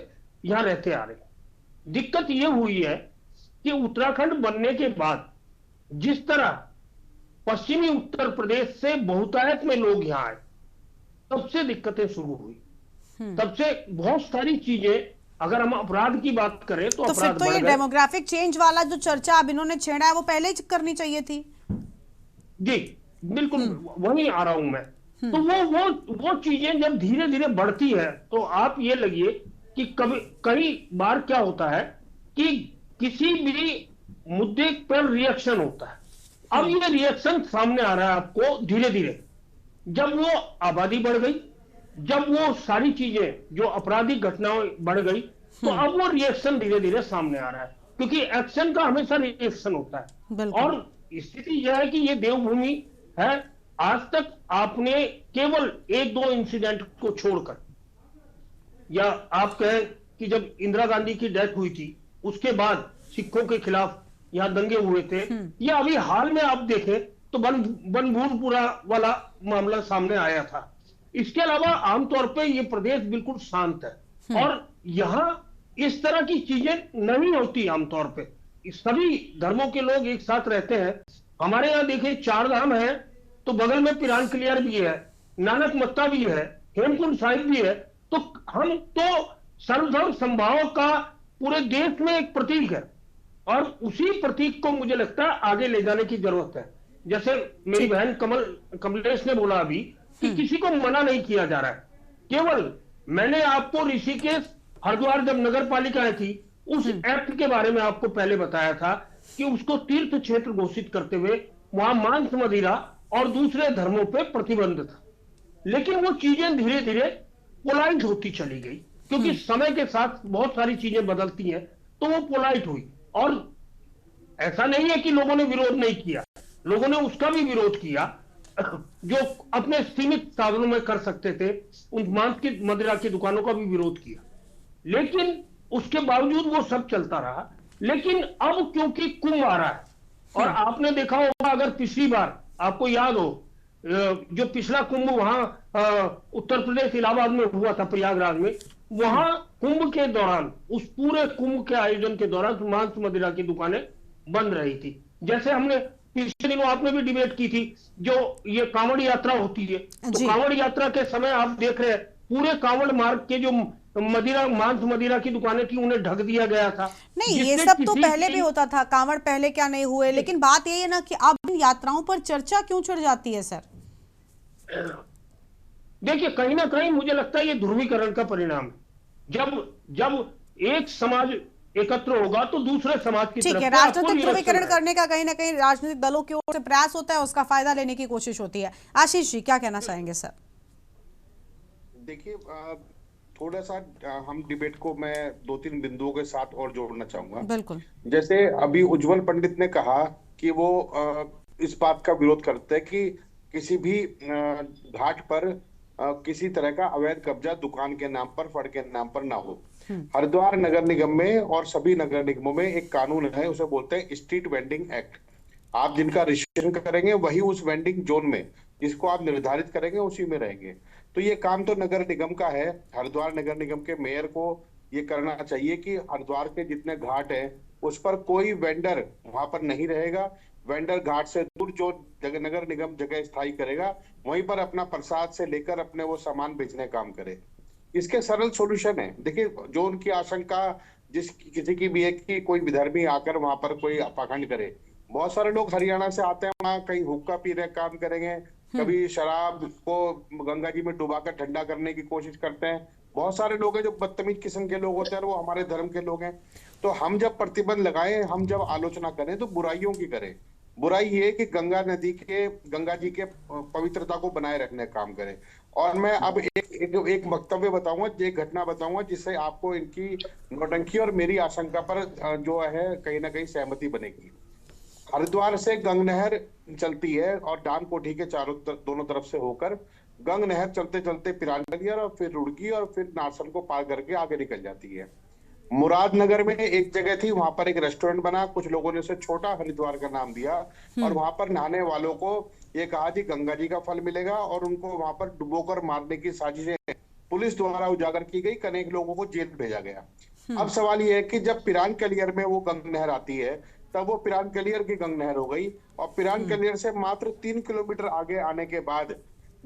Speaker 8: यहां रहते आ रहे हैं। दिक्कत यह हुई है कि उत्तराखंड बनने के बाद जिस तरह पश्चिमी उत्तर प्रदेश से बहुतायत में लोग यहां आए, तब से दिक्कतें शुरू हुई। तब से बहुत सारी चीजें, अगर हम अपराध की बात करें तो
Speaker 1: फिर
Speaker 8: अपराध
Speaker 1: तो ये डेमोग्राफिक चेंज वाला जो चर्चा अब इन्होंने छेड़ा है वो पहले ही करनी चाहिए थी।
Speaker 8: जी बिल्कुल, वही आ रहा हूं मैं। तो वो चीजें जब धीरे धीरे बढ़ती है तो आप ये लगिए कि कई बार क्या होता है कि किसी भी मुद्दे पर रिएक्शन होता है। अब ये रिएक्शन सामने आ रहा है आपको धीरे धीरे, जब वो आबादी बढ़ गई, जब वो सारी चीजें जो आपराधिक घटनाएं बढ़ गई, तो अब वो रिएक्शन धीरे धीरे सामने आ रहा है, क्योंकि एक्शन का हमेशा रिएक्शन होता है। और स्थिति यह है कि ये देवभूमि है। आज तक आपने केवल 1-2 इंसिडेंट को छोड़कर, या आप कहें कि जब इंदिरा गांधी की डेथ हुई थी उसके बाद सिखों के खिलाफ यहां दंगे हुए थे, या अभी हाल में आप देखें तो बनभूलपुरा वाला मामला सामने आया था। इसके अलावा आमतौर पे ये प्रदेश बिल्कुल शांत है और यहां इस तरह की चीजें नहीं होती। आमतौर पे सभी धर्मों के लोग एक साथ रहते हैं। हमारे यहाँ देखिए 4 धाम है तो बगल में पिरान क्लियर भी है, नानक मत्ता भी है, हेमकुंड साहिब भी है। तो हम तो सर्वधर्म संभाव का पूरे देश में एक प्रतीक है और उसी प्रतीक को मुझे लगता है आगे ले जाने की जरूरत है। जैसे मेरी बहन कमलेश ने बोला अभी कि किसी को मना नहीं किया जा रहा है, केवल मैंने आपको ऋषिकेश हरिद्वार जब नगर पालिकाएं थी उस एक्ट के बारे में आपको पहले बताया था कि उसको तीर्थ क्षेत्र घोषित करते हुए वहां मांस मदिरा और दूसरे धर्मों पे प्रतिबंध था। लेकिन वो चीजें धीरे धीरे पोलाइट होती चली गई, क्योंकि समय के साथ बहुत सारी चीजें बदलती हैं, तो वो पोलाइट हुई। और ऐसा नहीं है कि लोगों ने विरोध नहीं किया, लोगों ने उसका भी विरोध किया जो अपने सीमित साधनों में कर सकते थे। उन मांस की मदिरा की दुकानों का भी विरोध किया, लेकिन उसके बावजूद वो सब चलता रहा। लेकिन अब क्योंकि कुंभ आ रहा है, और आपने देखा होगा, अगर पिछली बार आपको याद हो, जो पिछला कुंभ वहां उत्तर प्रदेश इलाहाबाद में हुआ था, प्रयागराज में, वहां कुंभ के दौरान, उस पूरे कुंभ के आयोजन के दौरान मांस मदिरा की दुकानें बंद रही थी। जैसे हमने पिछले दिनों आपने भी डिबेट की थी, जो ये कांवड़ यात्रा होती है, तो कांवड़ यात्रा के समय आप देख रहे हैं पूरे कांवड़ मार्ग के जो मांस मदिरा की दुकानें थी उन्हें ढक दिया गया था।
Speaker 1: नहीं, ये सब तो पहले भी होता था, कांवड़ पहले क्या नहीं हुए, लेकिन बात यही है ना कि अब इन यात्राओं पर चर्चा क्यों छिड़ जाती है सर?
Speaker 8: देखिए, कहीं ना कहीं मुझे लगता है ये ध्रुवीकरण का परिणाम है। जब एक समाज एकत्र होगा तो दूसरे समाज की
Speaker 1: ठीक है, राजनीतिक ध्रुवीकरण करने का कहीं ना कहीं राजनीतिक दलों की ओर से प्रयास होता है, उसका फायदा लेने की कोशिश होती है। आशीष जी क्या कहना चाहेंगे सर?
Speaker 5: देखिए, थोड़ा सा हम डिबेट को मैं 2-3 बिंदुओं के साथ और जोड़ना चाहूंगा।
Speaker 1: बिल्कुल।
Speaker 5: जैसे अभी उज्जवल पंडित ने कहा कि वो इस बात का विरोध करते हैं कि किसी भी घाट पर किसी तरह का अवैध कब्जा दुकान के नाम पर, फड़ के नाम पर ना हो। हरिद्वार नगर निगम में और सभी नगर निगमों में एक कानून है, उसे बोलते हैं स्ट्रीट वेंडिंग एक्ट। आप जिनका रजिस्ट्रेशन करेंगे वही उस वेंडिंग जोन में, जिसको आप निर्धारित करेंगे उसी में रहेंगे। तो ये काम तो नगर निगम का है। हरिद्वार नगर निगम के मेयर को ये करना चाहिए कि हरिद्वार के जितने घाट है उस पर कोई वेंडर वहां पर नहीं रहेगा। वेंडर घाट से दूर जो जगह नगर निगम जगह स्थायी करेगा वहीं पर अपना प्रसाद से लेकर अपने वो सामान बेचने काम करे। इसके सरल सॉल्यूशन है। देखिए, जो उनकी आशंका किसी की भी है कि कोई विधर्मी आकर वहां पर कोई पाखंड करे। बहुत सारे लोग हरियाणा से आते हैं, वहां कहीं हुक्का पी रहे काम करेंगे, कभी शराब को गंगा जी में डुबाकर ठंडा करने की कोशिश करते हैं। बहुत सारे लोग हैं जो बदतमीज किस्म के लोग होते हैं, वो हमारे धर्म के लोग हैं। तो हम जब प्रतिबंध लगाएं, हम जब आलोचना करें तो बुराइयों की करें। बुराई ये कि गंगा जी के पवित्रता को बनाए रखने का काम करें। और मैं अब एक वक्तव्य बताऊंगा, एक घटना बताऊंगा जिससे आपको इनकी नौटंकी और मेरी आशंका पर जो है कहीं ना कहीं सहमति बनेगी। हरिद्वार से गंग नहर चलती है और डान कोठी के दोनों तरफ से होकर गंग नहर चलते चलते पिरानगढ़ और फिर रुड़की और फिर नारसन को पार करके आगे निकल जाती है। मुरादनगर में एक जगह थी, वहां पर एक रेस्टोरेंट बना, कुछ लोगों ने उसे छोटा हरिद्वार का नाम दिया और वहां पर नहाने वालों को ये कहा कि गंगा जी का फल मिलेगा और उनको वहां पर डुबोकर मारने की साजिशें पुलिस द्वारा उजागर की गई, अनेक लोगों को जेल भेजा गया। अब सवाल यह है कि जब पिरान कलियर में वो गंग नहर आती है तब वो पिरान कलियर की गंग नहर हो गई और पिरान कलियर से मात्र 3 किलोमीटर आगे आने के बाद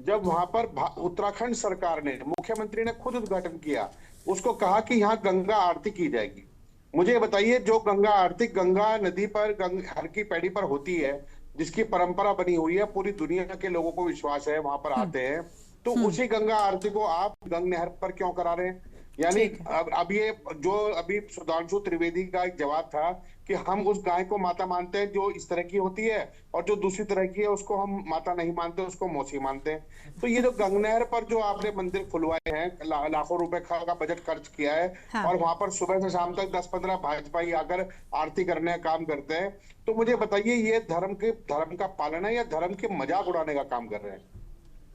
Speaker 5: जब वहां पर उत्तराखंड सरकार ने, मुख्यमंत्री ने खुद उद्घाटन किया, उसको कहा कि यहाँ गंगा आरती की जाएगी। मुझे बताइए, जो गंगा आरती गंगा नदी पर हर की पैड़ी पर होती है, जिसकी परंपरा बनी हुई है, पूरी दुनिया के लोगों को विश्वास है, वहां पर आते हैं, तो उसी गंगा आरती को आप गंग नहर पर क्यों करा रहे हैं? यानी अब ये जो अभी सुधांशु त्रिवेदी का एक जवाब था कि हम उस गाय को माता मानते हैं जो इस तरह की होती है और जो दूसरी तरह की है उसको हम माता नहीं मानते, उसको मौसी मानते हैं। तो ये जो गंग नहर पर जो आपने मंदिर खुलवाए हैं, लाखों रुपए का बजट खर्च किया है और वहां पर सुबह से शाम तक 10-15 भाजपाई आकर आरती करने का काम करते हैं, तो मुझे बताइए ये धर्म का पालन है या धर्म के मजाक उड़ाने का काम कर रहे हैं?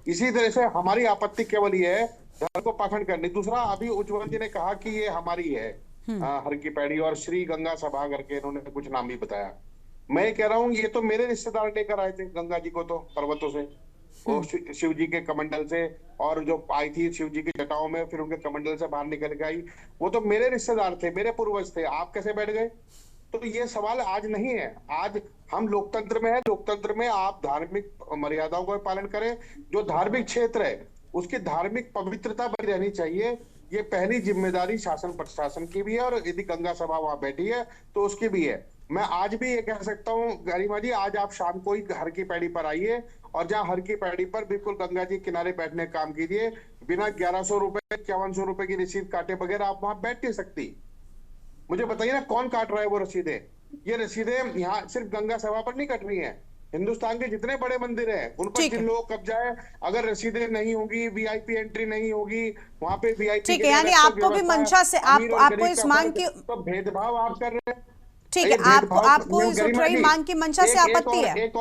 Speaker 5: इसी तरह से हमारी आपत्ति केवल ये है धर्म को पाखंड करनी। दूसरा, अभी उज्जवल जी ने कहा कि ये हमारी है हर की पैड़ी और श्री गंगा सभा करके इन्होंने कुछ नाम भी बताया। मैं कह रहा हूँ ये तो मेरे रिश्तेदार लेकर आए थे गंगा जी को, तो पर्वतों से, वो शिव जी के कमंडल से, और जो आई थी शिव जी की जटाओं में फिर उनके कमंडल से बाहर निकल के आई, वो तो मेरे रिश्तेदार थे, मेरे पूर्वज थे। आप कैसे बैठ गए? तो ये सवाल आज नहीं है, आज हम लोकतंत्र में है। लोकतंत्र में आप धार्मिक मर्यादाओं का पालन करें, जो धार्मिक क्षेत्र है उसकी धार्मिक पवित्रता बनी रहनी चाहिए। ये पहली जिम्मेदारी शासन प्रशासन की भी है और यदि गंगा सभा वहां बैठी है तो उसकी भी है। मैं आज भी ये कह सकता हूँ गरिमा जी, आज आप शाम को ही हर की पैड़ी पर आइए और जहाँ हर की पैड़ी पर बिल्कुल गंगा जी किनारे बैठने का काम कीजिए, बिना 1100 रुपए 5100 रुपए की रसीद काटे बगैर आप वहां बैठ नहीं सकती। मुझे बताइए ना, कौन काट रहा है वो रसीदें? ये रसीदें यहाँ सिर्फ गंगा सभा पर नहीं कट रही है, हिंदुस्तान के जितने बड़े मंदिर हैं उन पर जिन लोगों को कब्जा है, अगर रसीदें नहीं होगी, वीआईपी एंट्री नहीं होगी, वहां पे वीआईपी,
Speaker 1: ठीक है, यानी आपको भी मंशा से आपको इस मांग की
Speaker 5: तो भेदभाव आप कर रहे हैं।
Speaker 1: ठीक है, आपको इस उठरही मांग की मंशा से आपत्ति है।
Speaker 5: एक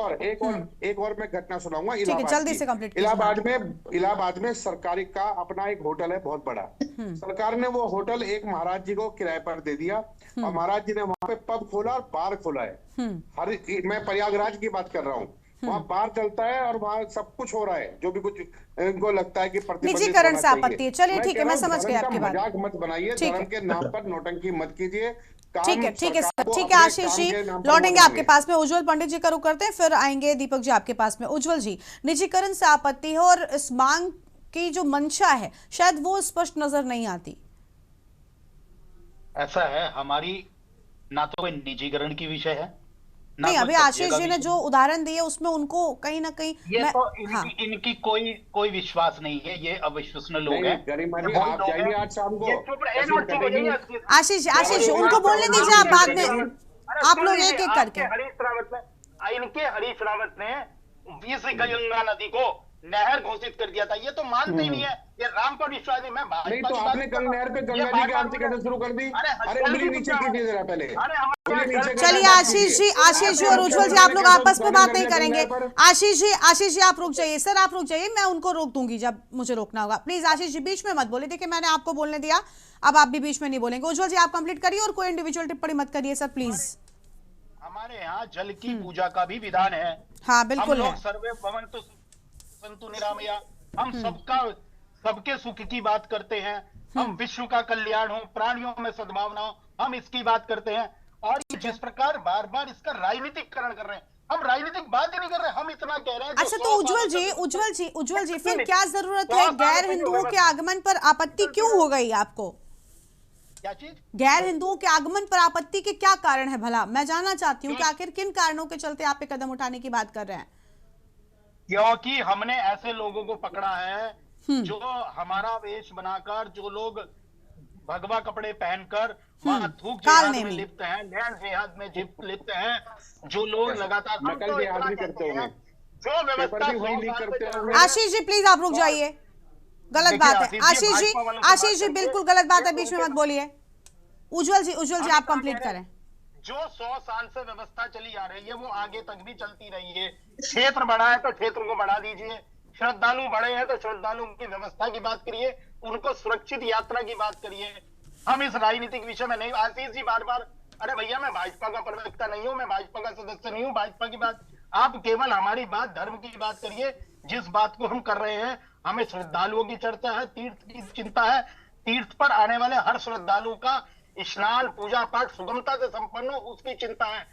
Speaker 5: और मैं घटना सुनाऊंगा।
Speaker 1: ठीक है, जल्दी से कंप्लीट।
Speaker 5: इलाहाबाद में सरकारी का अपना एक होटल है बहुत बड़ा। सरकार ने वो होटल एक महाराज जी को किराए पर दे दिया और महाराज जी ने वहां पे पब खोला और बार खोला है। मैं प्रयागराज की बात कर रहा हूँ, वहाँ बार चलता है और वहाँ सब कुछ हो रहा है, जो भी कुछ इनको लगता है कि
Speaker 1: निजीकरण से आपत्ति है। चलिए ठीक है, मैं समझ गई आपकी बात।
Speaker 5: मजाक मत बनाइए, धर्म के नाम पर नौटंकी मत कीजिए।
Speaker 1: ठीक है सर, ठीक है आशीष जी, लौटेंगे आपके पास में। उज्जवल पंडित जी का रुख करते हैं, फिर आएंगे दीपक जी आपके पास में। उज्जवल जी, निजीकरण से आपत्ति है और इस मांग की जो मंशा है शायद वो स्पष्ट नजर नहीं आती।
Speaker 7: ऐसा है, हमारी ना तो कोई निजीकरण की विषय है,
Speaker 1: नहीं, अभी आशीष जी ने जो उदाहरण दिए उसमें उनको कहीं ना कहीं
Speaker 7: इनकी कोई विश्वास नहीं है, ये अविश्वसनीय लोग हैं।
Speaker 1: आशीष उनको बोलने दीजिए, आप बाद में आप लोग एक एक करके।
Speaker 7: हरीश रावत ने विश्व गंगा नदी को नहर घोषित कर दिया था, ये तो मानते ही नहीं है, ये राम पर विश्वास नहीं। मैं
Speaker 5: नहीं तो आपने गंगा नहर पे गंगा जी की आरती कैसे शुरू कर दी? अरे उंगली नीचे कीजिए जरा पहले।
Speaker 1: चलिए आशीष जी और उज्जवल जी, आप लोग आपस में बात नहीं करेंगे। आशीष जी आप रुक जाइए, सर आप रुक जाइए, मैं उनको रोक दूंगी जब मुझे रोकना होगा। प्लीज आशीष जी बीच में मत बोले, देखिए मैंने आपको बोलने दिया, अब आप भी बीच में नहीं बोलेंगे। उज्जवल जी आप कंप्लीट करिए और कोई इंडिविजुअल टिप्पणी मत करिए सर प्लीज।
Speaker 7: हमारे यहाँ जल की पूजा का भी विधान है।
Speaker 1: हाँ बिल्कुल है।
Speaker 7: सर्वे भवन्तु संतु निरामया, हम सबके सुख की बात करते हैं, हम विश्व का कल्याण हो, प्राणियों में सद्भावना हो, हम इसकी बात करते हैं। और जिस प्रकार बार बार इसका राजनीतिकरण कर रहे हैं, हम राजनीतिक बात ही नहीं कर रहे, हम इतना कह रहे हैं।
Speaker 1: अच्छा तो उज्जवल जी फिर क्या जरूरत है गैर हिंदुओं के आगमन पर आपत्ति क्यों हो गई आपको?
Speaker 7: क्या चीज?
Speaker 1: गैर हिंदुओं के आगमन पर आपत्ति के क्या कारण है भला? मैं जानना चाहती हूँ कि आखिर किन कारणों के चलते आप कदम उठाने की बात कर रहे हैं?
Speaker 7: क्योंकि हमने ऐसे लोगों को पकड़ा है जो हमारा वेश बनाकर, जो लोग भगवा कपड़े पहनकर वहां थूक जिहाद में लिप्त हैं, लैंड जिहाद में लिप्त हैं, जो लोग लगातार
Speaker 5: नकल जिहाद भी करते हैं,
Speaker 7: जो व्यवस्था।
Speaker 1: आशीष जी प्लीज आप रुक जाइए, गलत बात है। आशीष जी बिल्कुल गलत बात है, बीच में मत बोलिए। उज्जवल जी आप कंप्लीट करें।
Speaker 7: जो 100 साल से व्यवस्था चली आ रही है वो आगे तक भी चलती रही है। क्षेत्र बढ़ा है तो क्षेत्र को बढ़ा दीजिए, श्रद्धालु बढ़े हैं तो श्रद्धालु की व्यवस्था की बात करिए, उनको सुरक्षित यात्रा की बात करिए। हम इस राजनीतिक विषय में नहीं। आशीष जी बार बार, अरे भैया मैं भाजपा का प्रवक्ता नहीं हूं, मैं भाजपा का सदस्य नहीं हूं, भाजपा की बात, आप केवल हमारी बात धर्म की बात करिए। जिस बात को हम कर रहे हैं, हमें श्रद्धालुओं की चर्चा है, तीर्थ की चिंता है, तीर्थ पर आने वाले हर श्रद्धालु का स्नान पूजा पाठ सुगमता से संपन्न हो उसकी चिंता है।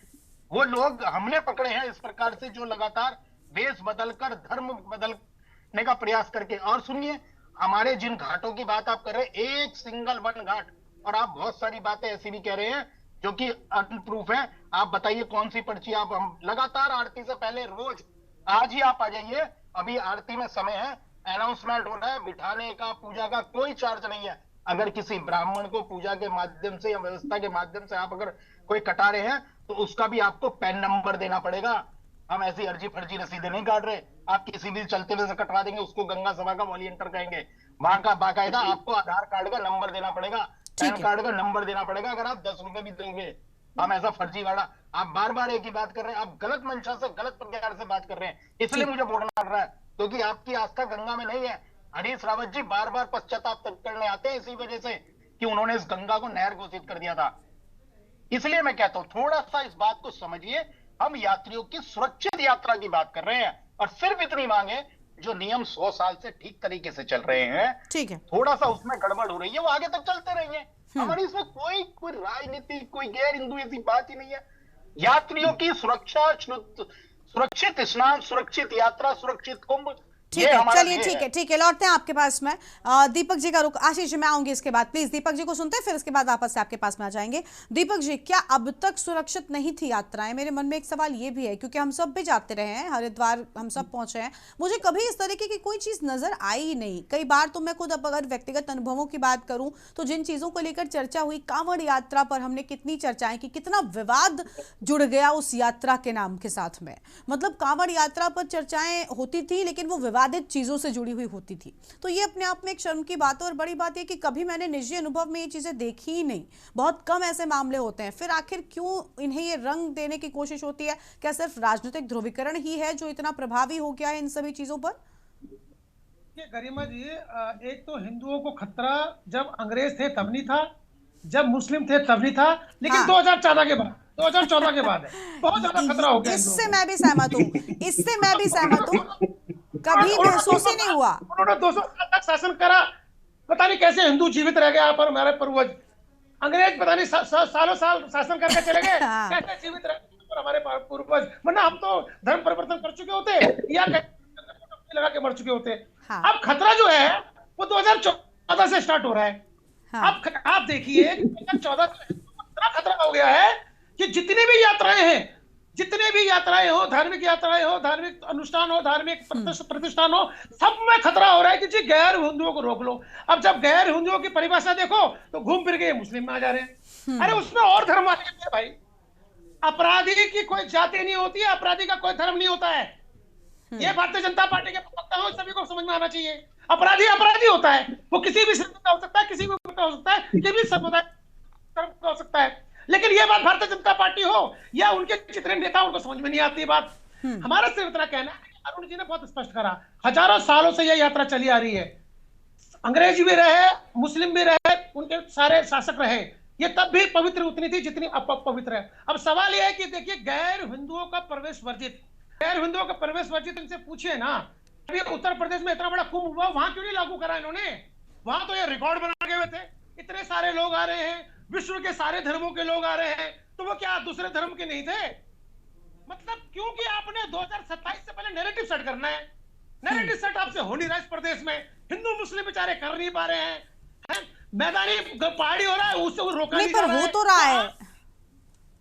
Speaker 7: वो लोग हमने पकड़े हैं इस प्रकार से जो लगातार वेश बदलकर धर्म बदलने का प्रयास करके। और सुनिए, हमारे जिन घाटों की बात आप कर रहे हैं, एक सिंगल वन घाट, और आप बहुत सारी बातें ऐसी भी कह रहे हैं जो कि अनप्रूफ है। आप बताइए कौन सी पर्ची आप, हम लगातार आरती से पहले रोज, आज ही आप आ जाइए, अभी आरती में समय है, अनाउंसमेंट हो रहा है, बिठाने का पूजा का कोई चार्ज नहीं है। अगर किसी ब्राह्मण को पूजा के माध्यम से या व्यवस्था के माध्यम से आप अगर कोई कटा रहे हैं तो उसका भी आपको पैन नंबर देना पड़ेगा। हम ऐसी अर्जी फर्जी रसीदें नहीं काट रहे, आप किसी भी चलते हुए से कटवा देंगे, उसको गंगा सभा का वॉलंटियर कहेंगे। वहां का बाकायदा आपको आधार कार्ड का नंबर देना पड़ेगा, पैन कार्ड का नंबर देना पड़ेगा, अगर आप 10 रुपए भी देंगे। हम ऐसा फर्जीवाड़ा, आप बार बार एक ही बात कर रहे हैं, आप गलत मंशा से गलत प्रकार से बात कर रहे हैं, इसलिए मुझे बोलना पड़ रहा है, क्योंकि आपकी आस्था गंगा में नहीं है। हरीश रावत जी बार बार पश्चाताप करने आते हैं इसी वजह से कि उन्होंने इस गंगा को नहर घोषित कर दिया था। इसलिए मैं कहता हूं थोड़ा सा इस बात को समझिए, हम यात्रियों की सुरक्षित यात्रा की बात कर रहे हैं और सिर्फ इतनी मांगे जो नियम 100 साल से ठीक तरीके से चल रहे हैं, ठीक है, थोड़ा सा उसमें गड़बड़ हो रही है, वो आगे तक चलते रहेंगे। हमारी इसमें कोई राजनीति, कोई गैर हिंदू ऐसी बात ही नहीं है। यात्रियों की सुरक्षा, सुरक्षित स्नान, सुरक्षित यात्रा, सुरक्षित कुंभ,
Speaker 1: ठीक है, चलिए ठीक है, लौटते हैं आपके पास में। दीपक जी का रुख, आशीष जी मैं आऊंगी इसके बाद, प्लीज दीपक जी को सुनते हैं, फिर इसके बाद वापस से आपके पास में आ जाएंगे। दीपक जी, क्या अब तक सुरक्षित नहीं थी यात्राएं? मेरे मन में एक सवाल ये भी है, क्योंकि हम सब भी जाते रहे हैं, हरिद्वार हम सब पहुंचे हैं, मुझे कभी इस तरीके की कोई चीज नजर आई ही नहीं। कई बार तो मैं खुद, अब अगर व्यक्तिगत अनुभवों की बात करूं तो जिन चीजों को लेकर चर्चा हुई, कांवड़ यात्रा पर हमने कितनी चर्चाएं की, कितना विवाद जुड़ गया उस यात्रा के नाम के साथ में। मतलब कांवड़ यात्रा पर चर्चाएं होती थी लेकिन वो विवादित चीजों से जुड़ी हुई होती थी, तो ये अपने आप में एक शर्म की बात है। और बड़ी बात है कि कभी मैंने निजी अनुभव में ये चीजें देखी ही नहीं, बहुत कम ऐसे मामले होते हैं। फिर आखिर क्यों इन्हें ये रंग देने की कोशिश होती है? क्या सिर्फ राजनीतिक ध्रुवीकरण ही है जो इतना प्रभावी हो गया है इन सभी चीजों पर?
Speaker 2: गरिमा जी, एक तो हिंदुओं को खतरा जब अंग्रेज थे तब नहीं था, जब मुस्लिम थे तब नहीं था, लेकिन हाँ। 2014 के बाद, 2014 के बाद है, बहुत ज्यादा खतरा हो गया।
Speaker 1: इससे मैं भी सहमत हूँ, इससे मैं भी सहमत हूँ, कभी महसूस ही नहीं हुआ।
Speaker 2: उन्होंने 200 साल तक शासन करा, पता नहीं कैसे हिंदू जीवित रह गए यहाँ पर। हमारे पूर्वज अंग्रेज पता नहीं सालों साल शासन करके चले गए, कैसे जीवित रह गए हमारे पूर्वज, वरना हम तो धर्म परिवर्तन कर चुके होते या लगा के मर चुके होते। अब खतरा जो है वो 2014 से स्टार्ट हो रहा है। अब आप देखिए 2014 इतना खतरा हो गया है कि जितनी भी यात्राएं हैं, जितने भी यात्राएं हो, धार्मिक यात्राएं हो, धार्मिक अनुष्ठान हो, धार्मिक प्रतिष्ठान हो, सब में खतरा हो रहा है कि जी गैर हिंदुओं को रोक लो। अब जब गैर हिंदुओं की परिभाषा देखो तो घूम फिर के मुस्लिम में आ जा रहे हैं। अरे उसमें और धर्म आ गए भाई। अपराधी की कोई जाति नहीं होती है, अपराधी का कोई धर्म नहीं होता है। ये भारतीय जनता पार्टी के प्रवक्ता हो, सभी को समझ में आना चाहिए। अपराधी अपराधी होता है, वो किसी भी धर्म का हो सकता है, किसी भी हो सकता है, किसी भी समुदाय का हो सकता है। लेकिन ये बात भारतीय जनता पार्टी हो या उनके जितने नेता, उनको समझ में नहीं आती बात। हमारा सिर्फ इतना कहना है, अरुण जी ने बहुत स्पष्ट करा, हजारों सालों से यह यात्रा चली आ रही है। अंग्रेज भी रहे, मुस्लिम भी रहे, उनके सारे शासक रहे, ये तब भी पवित्र उतनी थी जितनी अब पवित्र है। अब सवाल यह है कि देखिए गैर हिंदुओं का प्रवेश वर्जित, गैर हिंदुओं का प्रवेश वर्जित, इनसे पूछिए ना, अभी उत्तर प्रदेश में इतना बड़ा कुंभ हुआ, वहां क्यों नहीं लागू करा इन्होंने? वहां तो ये रिकॉर्ड बना के हुए थे, इतने सारे लोग आ रहे हैं, विश्व के सारे धर्मों के लोग आ रहे हैं, तो वो क्या दूसरे धर्म के नहीं थे? मतलब क्योंकि आपने 2027 से पहले नैरेटिव सेट करना है। नैरेटिव सेट आपसे हो नहीं रहा इस प्रदेश में, हिंदू मुस्लिम बेचारे कर नहीं पा रहे हैं, मैदानी पहाड़ी हो रहा है, उससे वो रोका नहीं,
Speaker 1: पर हो तो रहा है,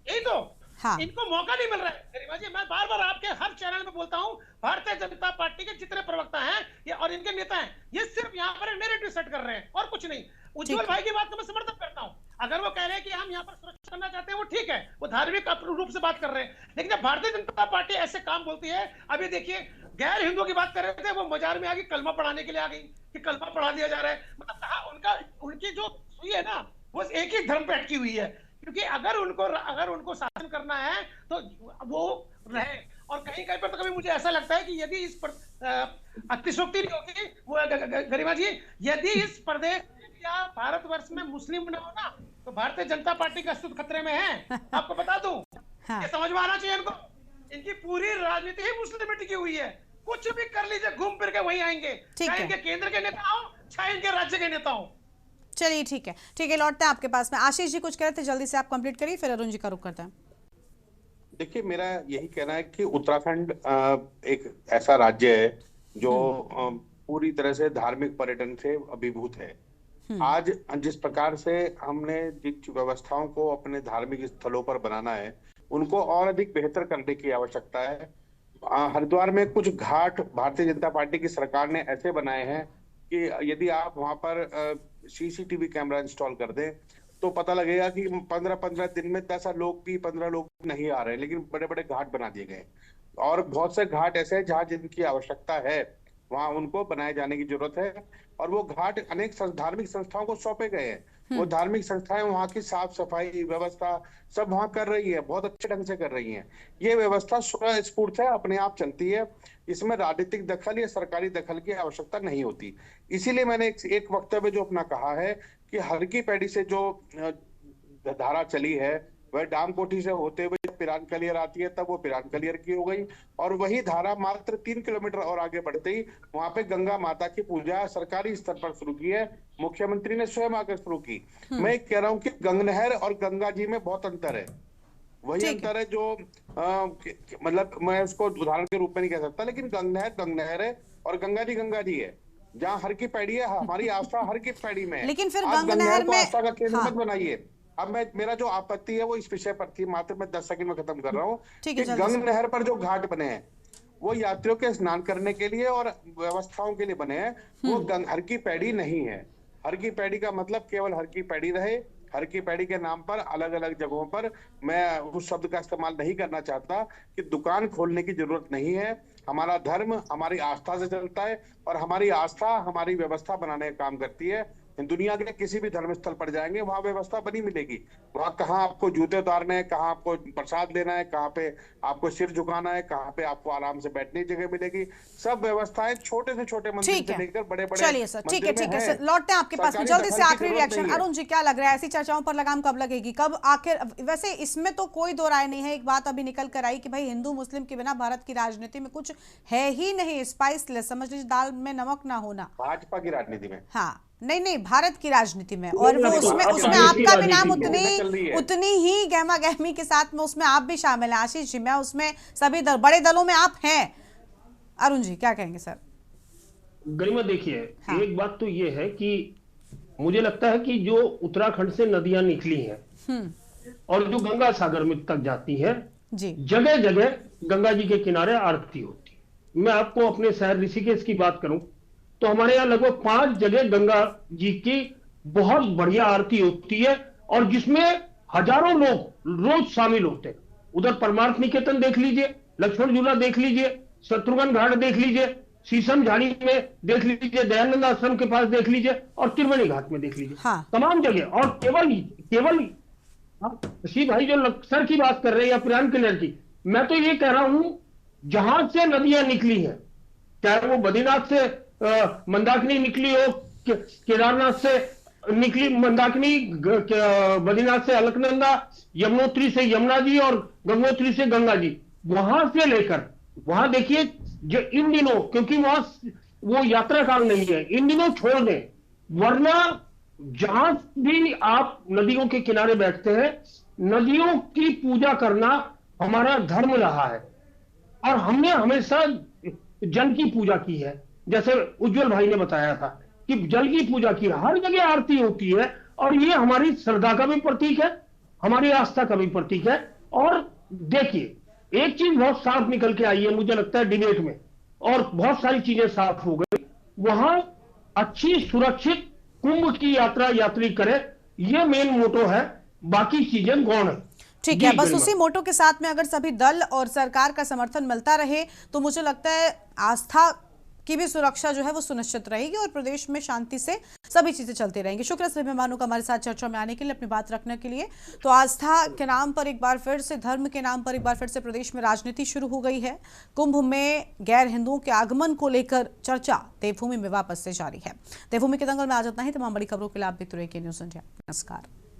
Speaker 2: यही तो हाँ। इनको मौका नहीं मिल रहा है। गरिमा जी, मैं बार बार आपके हर चैनल में बोलता हूं, भारतीय जनता पार्टी के जितने प्रवक्ता हैं और इनके नेता हैं, ये सिर्फ यहाँ पर नैरेटिव सेट कर रहे हैं और कुछ नहीं। उज्जवल भाई की बात को मैं समर्थन करता हूं, अगर वो कह रहे हैं कि हम यहाँ पर सुरक्षा करना चाहते हैं, वो ठीक है, वो धार्मिक रूप से बात कर रहे हैं। लेकिन जब भारतीय जनता पार्टी ऐसे काम बोलती है, अभी देखिए गैर हिंदुओं की बात कर रहे थे, वो मजार में आ गई, कलमा पढ़ाने के लिए आ गई कि कलमा पढ़ा दिया जा रहा है। मतलब कहा उनकी जो सुई है ना, वो एक ही धर्म पे अटकी हुई है क्योंकि अगर उनको शासन करना है तो वो रहे। और कहीं कहीं पर तो कभी मुझे ऐसा लगता है कि यदि इस पर अतिशोक्ति नहीं होगी वो गरिमा जी, यदि इस प्रदेश या भारतवर्ष में मुस्लिम न हो ना तो भारतीय जनता पार्टी का अस्तित्व खतरे में है। आपको बता दूं, ये समझ में आना चाहिए इनको, इनकी पूरी राजनीति ही मुस्लिम में टिकी हुई है। कुछ भी कर लीजिए, घूम फिर के वहीं आएंगे, चाहे इनके केंद्र के नेता हो चाहे इनके राज्य के नेता हो।
Speaker 1: चलिए ठीक है, लौटते हैं आपके पास में। आशीष जी कुछ कह रहे थे, जल्दी से आप कंप्लीट करिए, फिर अरुण जी का रुख करते हैं।
Speaker 5: देखिए, मेरा यही कहना है कि उत्तराखंड एक ऐसा राज्य है जो पूरी तरह से धार्मिक पर्यटन से अभिभूत है। आज जिस प्रकार से हमने जिन व्यवस्थाओं को अपने धार्मिक स्थलों पर बनाना है उनको और अधिक बेहतर करने की आवश्यकता है। हरिद्वार में कुछ घाट भारतीय जनता पार्टी की सरकार ने ऐसे बनाए हैं कि यदि आप वहां पर सीसीटीवी कैमरा इंस्टॉल कर दें तो पता लगेगा कि 15 दिन में 10 लोग भी 15 लोग नहीं आ रहे, लेकिन बड़े बड़े घाट बना दिए गए। और बहुत से घाट ऐसे हैं जहाँ जिनकी आवश्यकता है वहां उनको बनाए जाने की जरूरत है। और वो घाट अनेक धार्मिक संस्थाओं को सौंपे गए हैं। वो धार्मिक संस्थाएं वहां की साफ सफाई व्यवस्था सब वहां कर रही है, बहुत अच्छे ढंग से कर रही हैं। ये व्यवस्था स्वतः स्फूर्त है, अपने आप चलती है। इसमें राजनीतिक दखल या सरकारी दखल की आवश्यकता नहीं होती। इसीलिए मैंने एक वक्तव्य जो अपना कहा है कि हर की पैड़ी से जो धारा चली है वह डाम कोठी से होते हुए जब पिरान कलियर आती है तब वो पिरान कलियर की हो गई। और वही धारा मात्र 3 किलोमीटर और आगे बढ़ते ही वहां पे गंगा माता की पूजा सरकारी स्तर पर शुरू की है, मुख्यमंत्री ने स्वयं आकर शुरू की। मैं कह रहा हूं कि गंगनहर और गंगा जी में बहुत अंतर है। वही अंतर है जो मतलब मैं उसको उदाहरण के रूप में नहीं कह सकता, लेकिन गंगनहर है और गंगा जी है। जहाँ हर की पैड़ी है, हमारी आस्था हर की पैड़ी में है।
Speaker 1: लेकिन फिर गंगनहर में
Speaker 5: आस्था का केंद्र मत बनाइए। अब मेरा जो आपत्ति है वो इस विषय पर थी, मात्र मैं 10 सेकंड में खत्म कर रहा हूँ कि गंगनहर पर जो घाट बने हैं वो यात्रियों के स्नान करने के लिए और व्यवस्थाओं के लिए बने हैं। वो हर की पैड़ी नहीं है। हर की पैड़ी का मतलब केवल हर की पैड़ी रहे। हर की पैड़ी के नाम पर अलग अलग जगहों पर मैं उस शब्द का इस्तेमाल नहीं करना चाहता कि दुकान खोलने की जरूरत नहीं है। हमारा धर्म हमारी आस्था से चलता है और हमारी आस्था हमारी व्यवस्था बनाने का काम करती है। दुनिया के किसी भी धर्म स्थल पर जाएंगे वहां व्यवस्था बनी मिलेगी। वहां कहाँ आपको जूते उतारने हैं, कहाँ आपको प्रसाद लेना है, कहाँ पे आपको सिर झुकाना है, कहाँ पे आपको आराम से बैठने की जगह मिलेगी। सब व्यवस्थाएं छोटे से छोटे मंदिर से लेकर बड़े बड़े।
Speaker 1: चलिए सर, ठीक है सर, लौटते हैं आपके पास में। जल्दी से आखिरी रिएक्शन अरुण जी, क्या लग रहा है ऐसी चर्चाओं पर लगाम कब लगेगी, कब आखिर? वैसे इसमें तो कोई दो राय नहीं है, एक बात अभी निकल कर आई कि भाई हिंदू मुस्लिम के बिना भारत की राजनीति में कुछ है ही नहीं, स्पाइसलेस, समझ लीजिए दाल में नमक ना होना।
Speaker 5: भाजपा की राजनीति में,
Speaker 1: हाँ नहीं भारत की राजनीति में। और वो उसमें आपका भी नाम उतनी ही गहमा गहमी के साथ में उसमें आप भी शामिल हैं। आशीष जी, मैं उसमें सभी बड़े दलों में आप हैं। अरुण जी क्या कहेंगे सर?
Speaker 8: गरिमा देखिए, एक बात तो ये है कि मुझे लगता है कि जो उत्तराखंड से नदियां निकली हैं और जो गंगा सागर में तक जाती है, जगह जगह गंगा जी के किनारे आरती होती है। मैं आपको अपने शहर ऋषिकेश की बात करूं तो हमारे यहाँ लगभग 5 जगह गंगा जी की बहुत बढ़िया आरती होती है और जिसमें हजारों लोग रोज शामिल होते हैं। उधर परमार्थ निकेतन देख लीजिए, लक्ष्मण झूला देख लीजिए, शत्रुघ्न घाट देख लीजिए, शीशम झाड़ी में देख लीजिए, दयानंद आश्रम के पास देख लीजिए और त्रिवेणी घाट में देख लीजिए। तमाम जगह। और केवल सी भाई जो लक्सर की बात कर रहे हैं या पिरान किलर की, मैं तो ये कह रहा हूं जहां से नदियां निकली हैं, चाहे वो बद्रीनाथ से मंदाकिनी निकली हो, केदारनाथ से निकली मंदाकिनी, बद्रीनाथ से अलकनंदा, यमुनोत्री से यमुना जी और गंगोत्री से गंगा जी, वहां से लेकर वहां देखिए जो इन दिनों, क्योंकि वहां वो यात्रा काल नहीं है, इन दिनों छोड़ दें, वरना जहां भी आप नदियों के किनारे बैठते हैं, नदियों की पूजा करना हमारा धर्म रहा है और हमने हमेशा जल की पूजा की है। जैसे उज्जवल भाई ने बताया था कि जल की पूजा की, हर जगह आरती होती है और ये हमारी श्रद्धा का भी प्रतीक है, हमारी आस्था का भी प्रतीक है। और देखिए एक चीज बहुत साफ निकल के आई है मुझे लगता है डिबेट में, और बहुत सारी चीजें साफ हो गई। वहां अच्छी सुरक्षित कुंभ की यात्रा यात्री करे, ये मेन मोटो है, बाकी चीजें गौण है।
Speaker 1: ठीक है, बस उसी मोटो के साथ में अगर सभी दल और सरकार का समर्थन मिलता रहे तो मुझे लगता है आस्था की भी सुरक्षा जो है वो सुनिश्चित रहेगी और प्रदेश में शांति से सभी चीजें चलती रहेंगी। शुक्र है सभी मेहमानों का हमारे साथ चर्चा में आने के लिए, अपनी बात रखने के लिए। तो आस्था के नाम पर एक बार फिर से, धर्म के नाम पर एक बार फिर से प्रदेश में राजनीति शुरू हो गई है। कुंभ में गैर हिंदुओं के आगमन को लेकर चर्चा देवभूमि में वापस से जारी है। देवभूमि के दंगल में आज इतना ही। तमाम बड़ी खबरों के लिए आप देखते रहिए न्यूज़ इंडिया। नमस्कार।